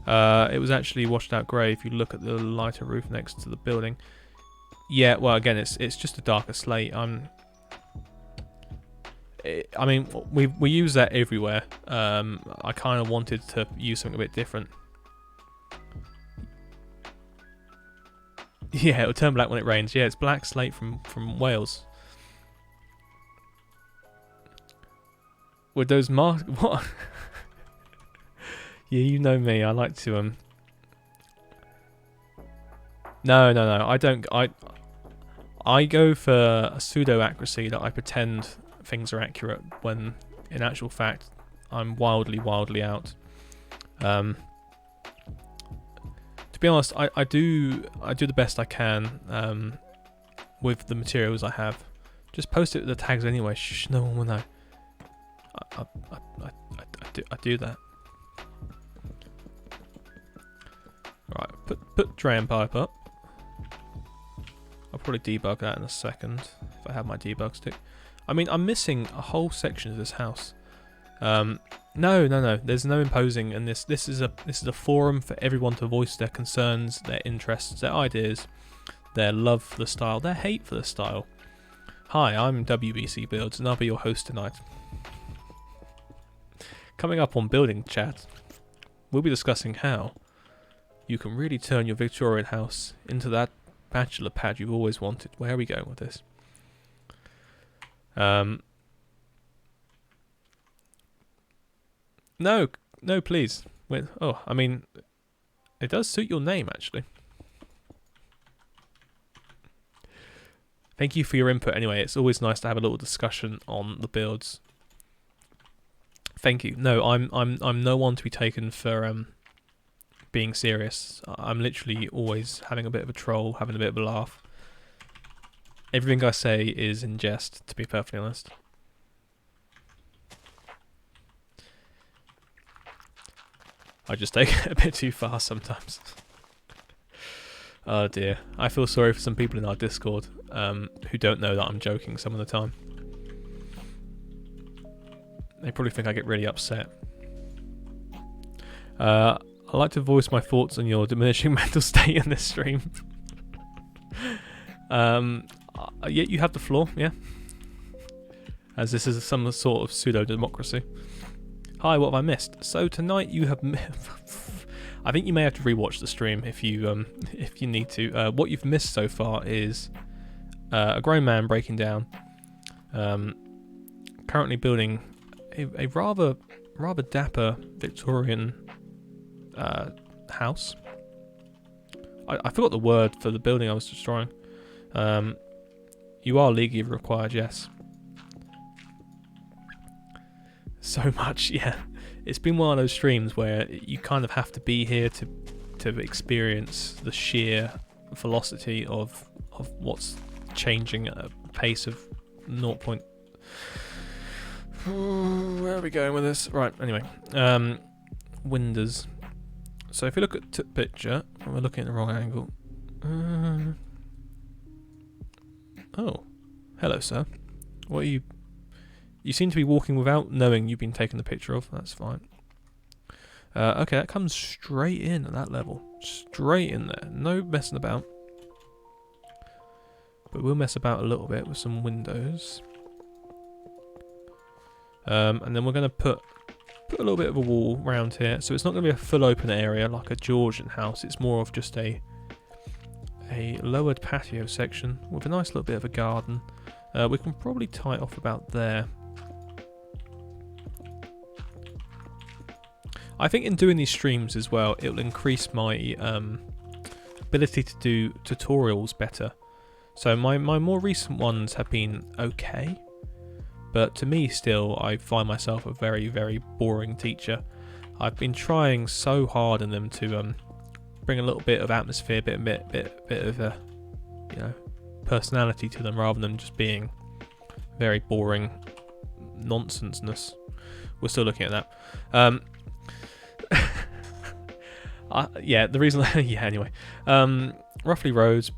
It was actually washed out grey if you look at the lighter roof next to the building. Yeah, well, again, it's just a darker slate. I mean, we use that everywhere. I kind of wanted to use something a bit different. Yeah, it'll turn black when it rains. Yeah, it's black slate from Wales. With those what? Yeah, you know me. I like to No. I don't. I go for a pseudo accuracy that I pretend things are accurate when, in actual fact, I'm wildly out. To be honest, I do the best I can with the materials I have. Just post it with the tags anyway. Shh, no one will know. I do that. Right, put drain pipe up. I'll probably debug that in a second if I have my debug stick. I mean, I'm missing a whole section of this house. No. There's no imposing, and this is a forum for everyone to voice their concerns, their interests, their ideas, their love for the style, their hate for the style. Hi, I'm WBC Builds, and I'll be your host tonight. Coming up on Building Chat, we'll be discussing how you can really turn your Victorian house into that bachelor pad you've always wanted. Where are we going with this? No, please. Wait, oh, I mean, it does suit your name, actually. Thank you for your input anyway. It's always nice to have a little discussion on the builds. Thank you. No, I'm no one to be taken for being serious. I'm literally always having a bit of a troll, having a bit of a laugh. Everything I say is in jest, to be perfectly honest. I just take it a bit too far sometimes. Oh dear. I feel sorry for some people in our Discord who don't know that I'm joking some of the time. They probably think I get really upset. I like to voice my thoughts on your diminishing mental state in this stream. Yeah, you have the floor, yeah. As this is some sort of pseudo-democracy. Hi, what have I missed? So tonight you have... I think you may have to rewatch the stream if you need to. What you've missed so far is a grown man breaking down. Currently building a rather dapper Victorian house. I forgot the word for the building I was destroying. You are legally required, yes. So much, yeah. It's been one of those streams where you kind of have to be here to experience the sheer velocity of what's changing at a pace of 0. Where are we going with this? Right, anyway. Windows. So if you look at the picture, we're looking at the wrong angle. Oh, hello, sir. What are you? You seem to be walking without knowing you've been taken the picture of. That's fine. Okay, that comes straight in at that level. Straight in there. No messing about. But we'll mess about a little bit with some windows. And then we're going to put a little bit of a wall around here. So it's not going to be a full open area like a Georgian house. It's more of just a lowered patio section with a nice little bit of a garden. We can probably tie it off about there. I think in doing these streams as well, it will increase my ability to do tutorials better. So my more recent ones have been okay, but to me still, I find myself a very, very boring teacher. I've been trying so hard in them to bring a little bit of atmosphere, bit of a, you know, personality to them, rather than just being very boring nonsenseness. We're still looking at that. Yeah, the reason... yeah, anyway. Roughly roads,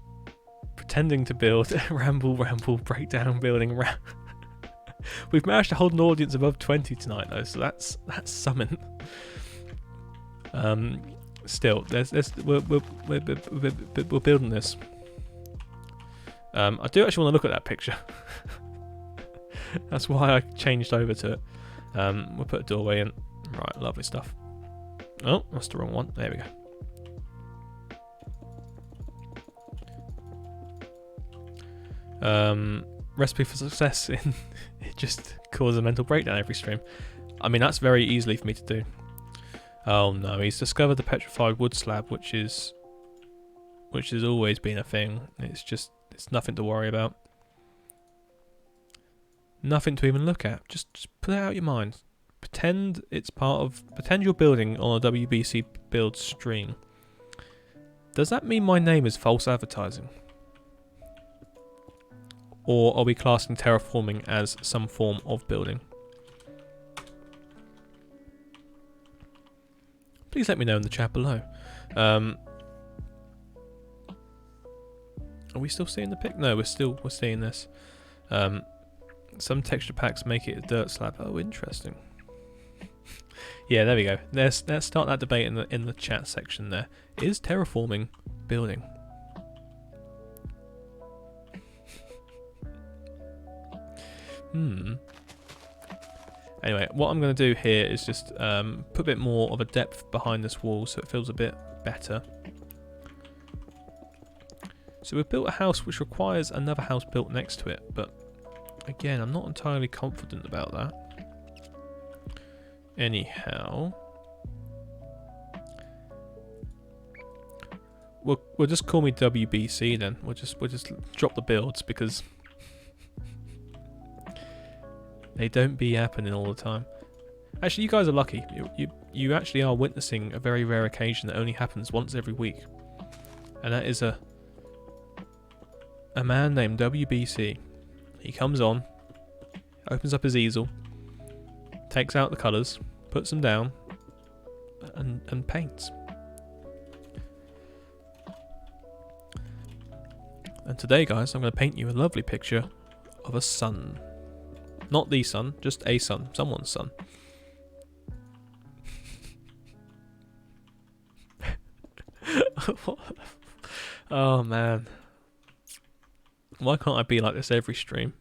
pretending to build, ramble, breakdown, building, We've managed to hold an audience above 20 tonight, though, so that's something. Still, we're building this. I do actually want to look at that picture. That's why I changed over to it. We'll put a doorway in. Right, lovely stuff. Oh, that's the wrong one. There we go. Recipe for success in it just causes a mental breakdown every stream. I mean, that's very easily for me to do. Oh no, he's discovered the petrified wood slab, which has always been a thing. It's nothing to worry about. Nothing to even look at. Just put it out of your mind. Pretend you're building on a WBC build stream. Does that mean my name is false advertising? Or are we classing terraforming as some form of building? Please let me know in the chat below. Are we still seeing the pic? No, we're seeing this. Some texture packs make it a dirt slab. Oh, interesting. Yeah, there we go. Let's start that debate in the chat section there. Is terraforming building? Anyway, what I'm going to do here is just put a bit more of a depth behind this wall so it feels a bit better. So we've built a house which requires another house built next to it, but again, I'm not entirely confident about that. Anyhow, we'll just call me WBC then. We'll just drop the builds because they don't be happening all the time. Actually, you guys are lucky. You actually are witnessing a very rare occasion that only happens once every week, and that is a a man named WBC. He comes on, opens up his easel, takes out the colours, puts them down, and paints. And today, guys, I'm going to paint you a lovely picture of a sun. Not the sun, just a sun. Someone's sun. Oh, man. Why can't I be like this every stream?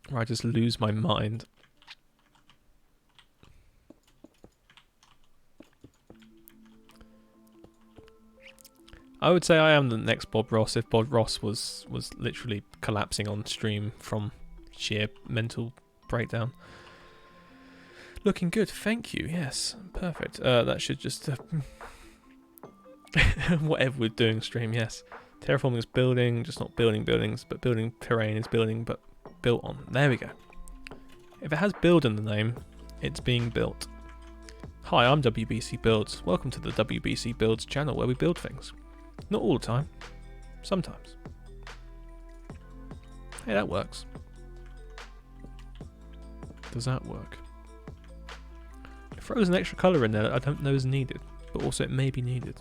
Where I just lose my mind. I would say I am the next Bob Ross if Bob Ross was literally collapsing on stream from sheer mental breakdown. Looking good, thank you, yes, perfect. That should just... whatever we're doing stream, yes. Terraforming is building, just not building buildings, but building terrain is building, but built on. There we go. If it has build in the name, it's being built. Hi, I'm WBC Builds. Welcome to the WBC Builds channel where we build things. Not all the time. Sometimes. Hey, that works. Does that work? It throws an extra colour in there that I don't know is needed, but also it may be needed.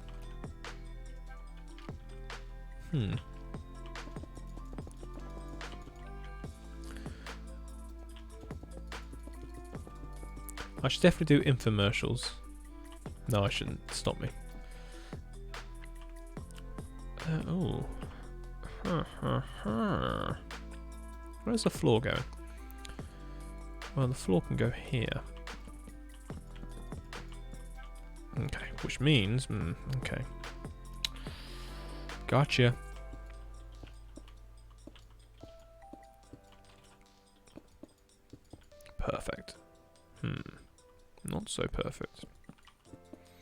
I should definitely do infomercials. No, I shouldn't. Stop me. Oh. Where's the floor going? Well, the floor can go here. Okay, which means... okay. Gotcha. Perfect. Not so perfect.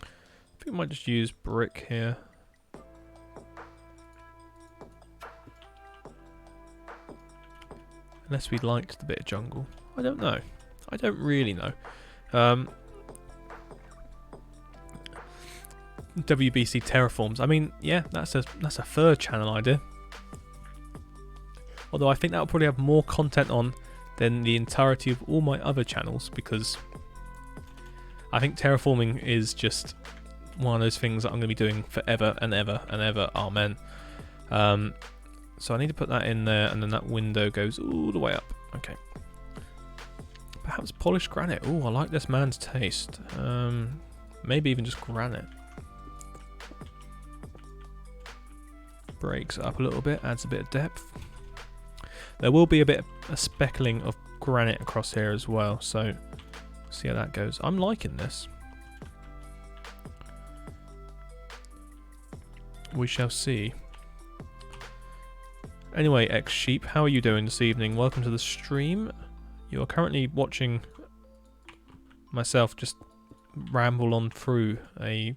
I think we might just use brick here. Unless we liked the bit of jungle. I don't know. I don't really know. WBC Terraforms. I mean, yeah, that's a third channel idea. Although I think that will probably have more content on than the entirety of all my other channels, because I think terraforming is just one of those things that I'm going to be doing forever and ever and ever. Amen. So I need to put that in there, and then that window goes all the way up. Okay. Perhaps polished granite. Oh, I like this man's taste. Maybe even just granite. Breaks it up a little bit, adds a bit of depth. There will be a bit of a speckling of granite across here as well, so see how that goes. I'm liking this. We shall see. Anyway, X-Sheep, how are you doing this evening? Welcome to the stream. You are currently watching myself just ramble on through a...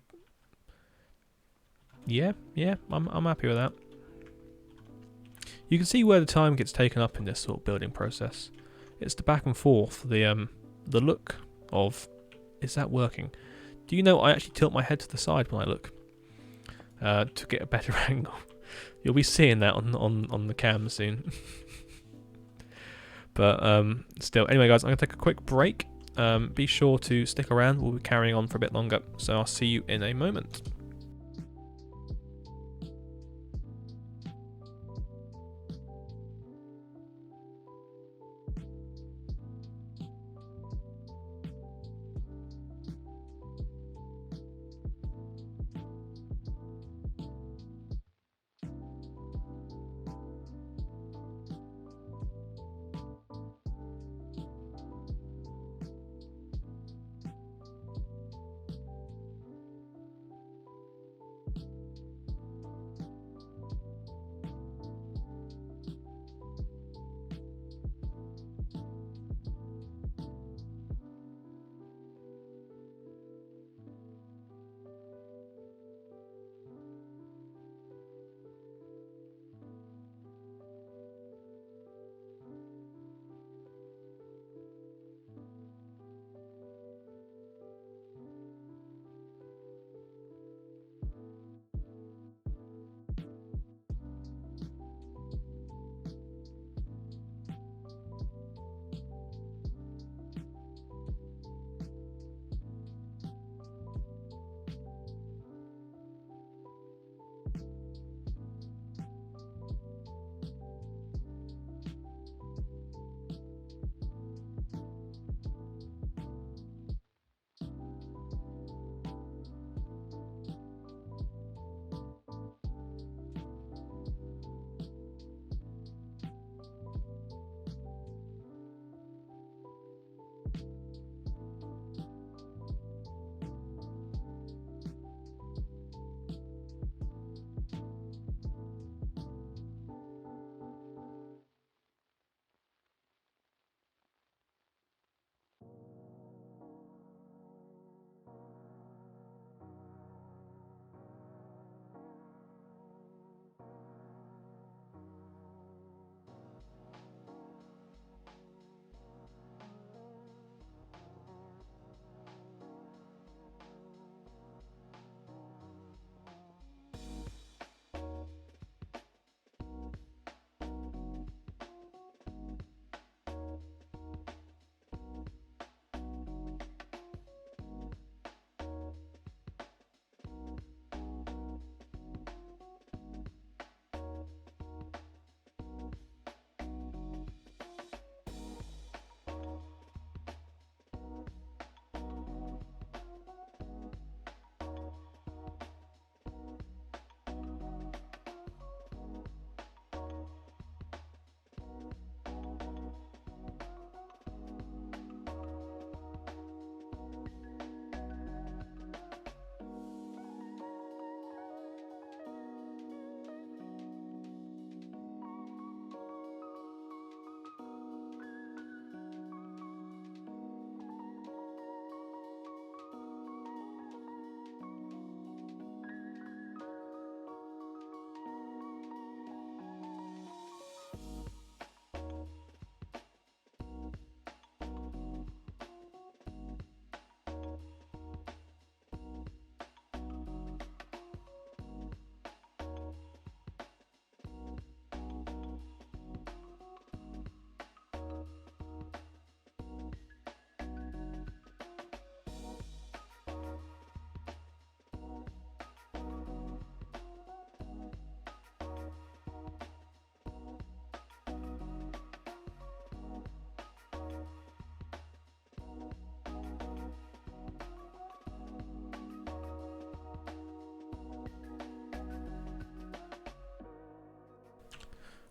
Yeah, I'm happy with that. You can see where the time gets taken up in this sort of building process. It's the back and forth, the look of, is that working? Do you know I actually tilt my head to the side when I look to get a better angle? You'll be seeing that on the cam soon. But still, anyway guys, I'm going to take a quick break. Be sure to stick around, we'll be carrying on for a bit longer, so I'll see you in a moment.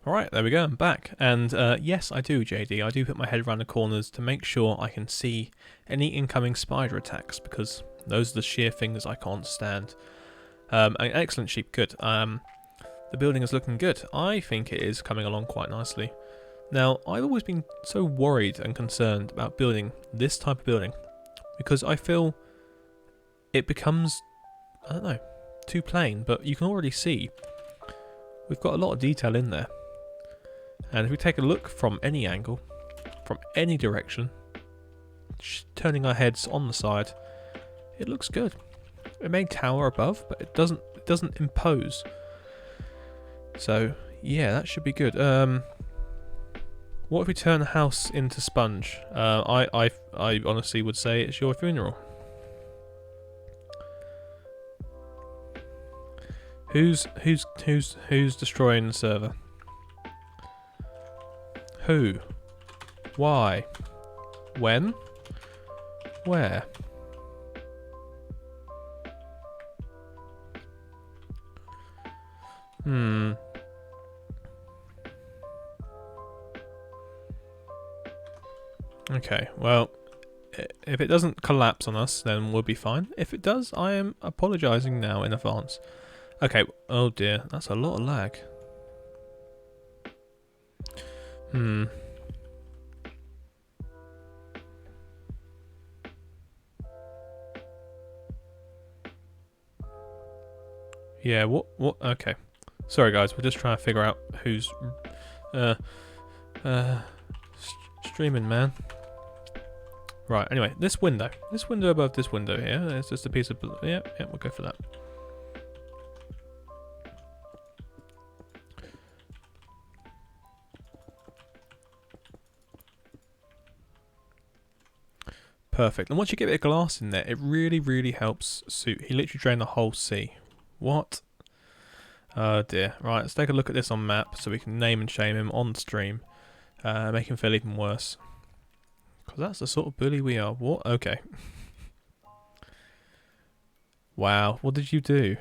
Alright, there we go, I'm back. And yes, I do, JD. I do put my head around the corners to make sure I can see any incoming spider attacks, because those are the sheer things I can't stand. An excellent sheep, good. The building is looking good. I think it is coming along quite nicely. Now, I've always been so worried and concerned about building this type of building, because I feel it becomes, I don't know, too plain, but you can already see we've got a lot of detail in there. And if we take a look from any angle, from any direction, turning our heads on the side, it looks good. It may tower above, but it doesn't impose. So yeah, that should be good. What if we turn the house into sponge? I honestly would say it's your funeral. Who's destroying the server? Who? Why? When? Where? Okay, well, if it doesn't collapse on us, then we'll be fine. If it does, I am apologising now in advance. Okay, oh dear, that's a lot of lag. Yeah, what, okay. Sorry guys, we're just trying to figure out who's, streaming, man. Right, anyway, this window above this window here, it's just a piece of, yeah, we'll go for that. Perfect. And once you get a bit of glass in there, it really, really helps suit. He literally drained the whole sea. What? Oh dear. Right, let's take a look at this on map so we can name and shame him on stream. Make him feel even worse. Because that's the sort of bully we are. What? Okay. Wow, what did you do?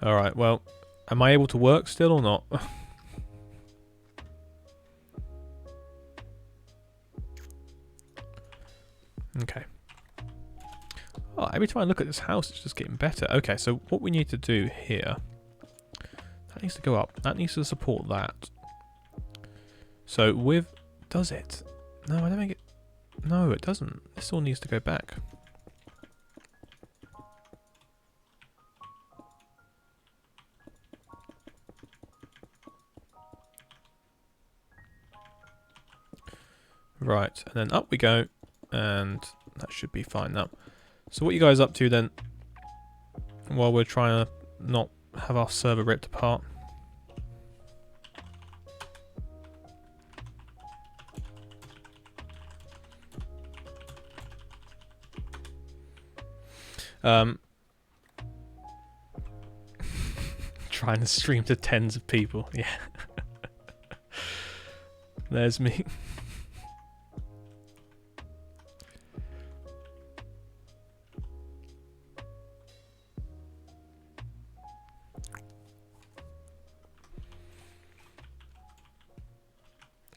Alright, well, am I able to work still or not? Okay. Oh, every time I look at this house, it's just getting better. Okay, so what we need to do here, that needs to go up. That needs to support that. So with, does it? No, I don't think it, no, it doesn't. This all needs to go back. Right, and then up we go, and that should be fine now. So what are you guys up to then, while we're trying to not have our server ripped apart? Trying to stream to tens of people, yeah. There's me.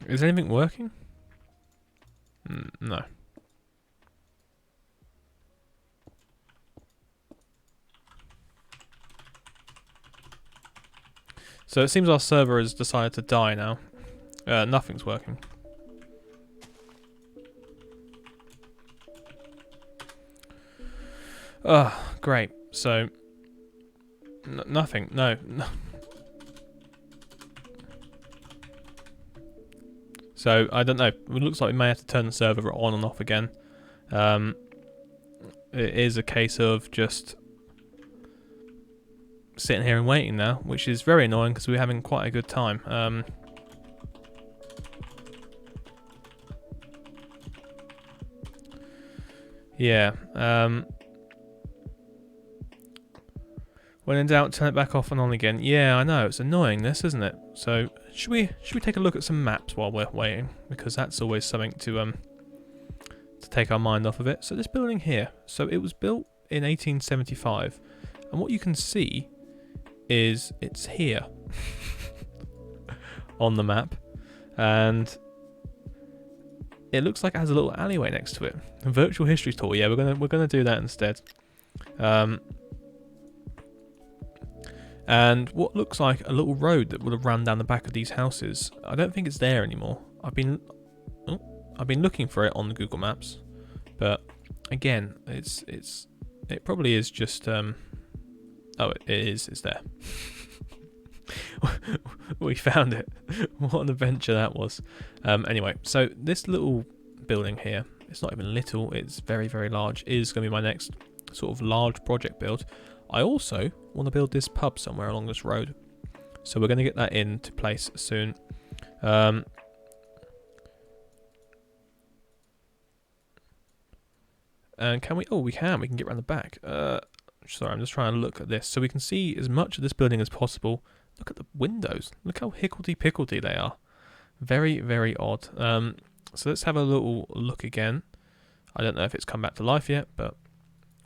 Is anything working? No. So it seems our server has decided to die now. Nothing's working. Great. So nothing. No. So I don't know. It looks like we may have to turn the server on and off again. It is a case of just sitting here and waiting now, which is very annoying because we're having quite a good time. Yeah. When in doubt, turn it back off and on again. Yeah, I know, it's annoying this, isn't it? So should we take a look at some maps while we're waiting? Because that's always something to take our mind off of it. So this building here, so it was built in 1875, and what you can see is it's here on the map, and it looks like it has a little alleyway next to it. A virtual history tour, yeah, we're gonna do that instead. And what looks like a little road that would have run down the back of these houses, I don't think it's there anymore. I've been looking for it on the Google Maps, but again, it probably is just oh, it is, it's there. We found it. What an adventure that was. Anyway, so this little building here, it's not even little, it's very, very large, is going to be my next sort of large project build. I also want to build this pub somewhere along this road, so we're going to get that into place soon. And can we? Oh, we can get around the back. Sorry, I'm just trying to look at this so we can see as much of this building as possible. Look at the windows. Look how hickledy-pickledy they are. Very, very odd. So let's have a little look again. I don't know if it's come back to life yet, but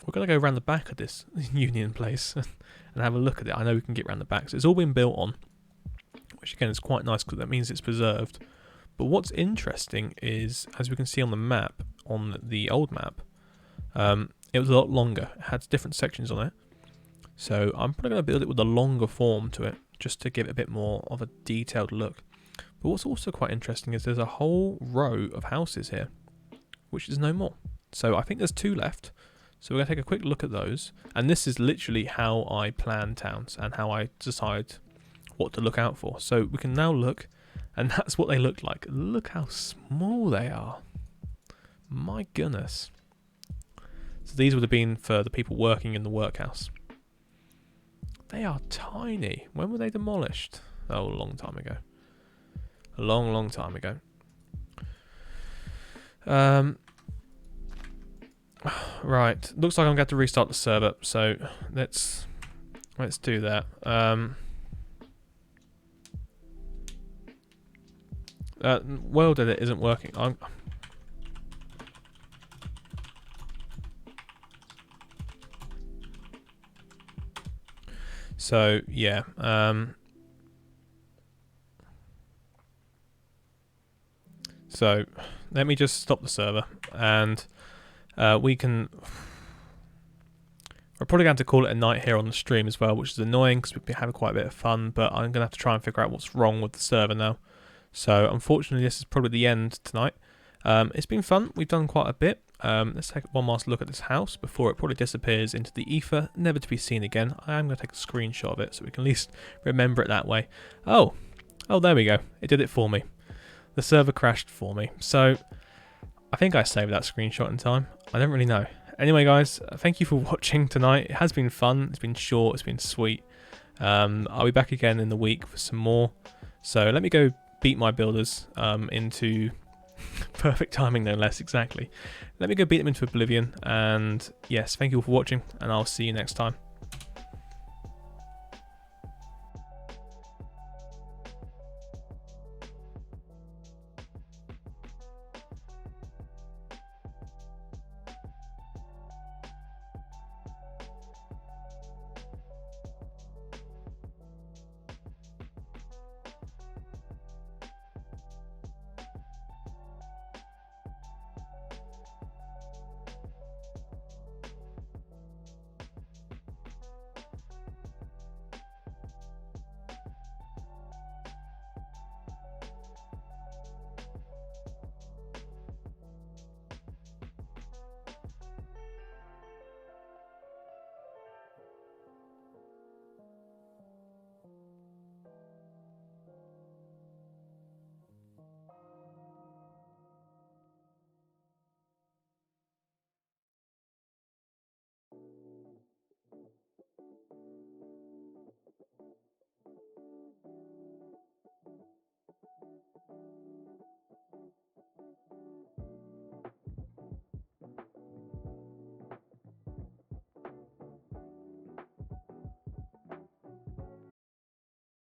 we're going to go around the back of this Union place and have a look at it. I know we can get around the back. So it's all been built on, which again is quite nice because that means it's preserved. But what's interesting is, as we can see on the map, on the old map, it was a lot longer. It had different sections on it. So I'm probably going to build it with a longer form to it, just to give it a bit more of a detailed look. But what's also quite interesting is there's a whole row of houses here, which is no more. So I think there's 2 left. So we're going to take a quick look at those. And this is literally how I plan towns and how I decide what to look out for. So we can now look, and that's what they look like. Look how small they are. My goodness. So these would have been for the people working in the workhouse. They are tiny. When were they demolished? Oh, a long time ago. A long, long time ago. Right. Looks like I'm going to have to restart the server. So let's do that. World edit isn't working. So yeah. So let me just stop the server, and we can. We're probably going to call it a night here on the stream as well, which is annoying because we've been having quite a bit of fun. But I'm going to have to try and figure out what's wrong with the server now. So unfortunately, this is probably the end tonight. It's been fun. We've done quite a bit. Let's take one last look at this house before it probably disappears into the ether, never to be seen again. I am going to take a screenshot of it so we can at least remember it that way. Oh, there we go. It did it for me. The server crashed for me. So I think I saved that screenshot in time. I don't really know. Anyway, guys, thank you for watching tonight. It has been fun. It's been short. It's been sweet. I'll be back again in the week for some more. So let me go beat my builders into perfect timing, no less, exactly. Let me go beat them into oblivion. And yes, thank you all for watching, and I'll see you next time.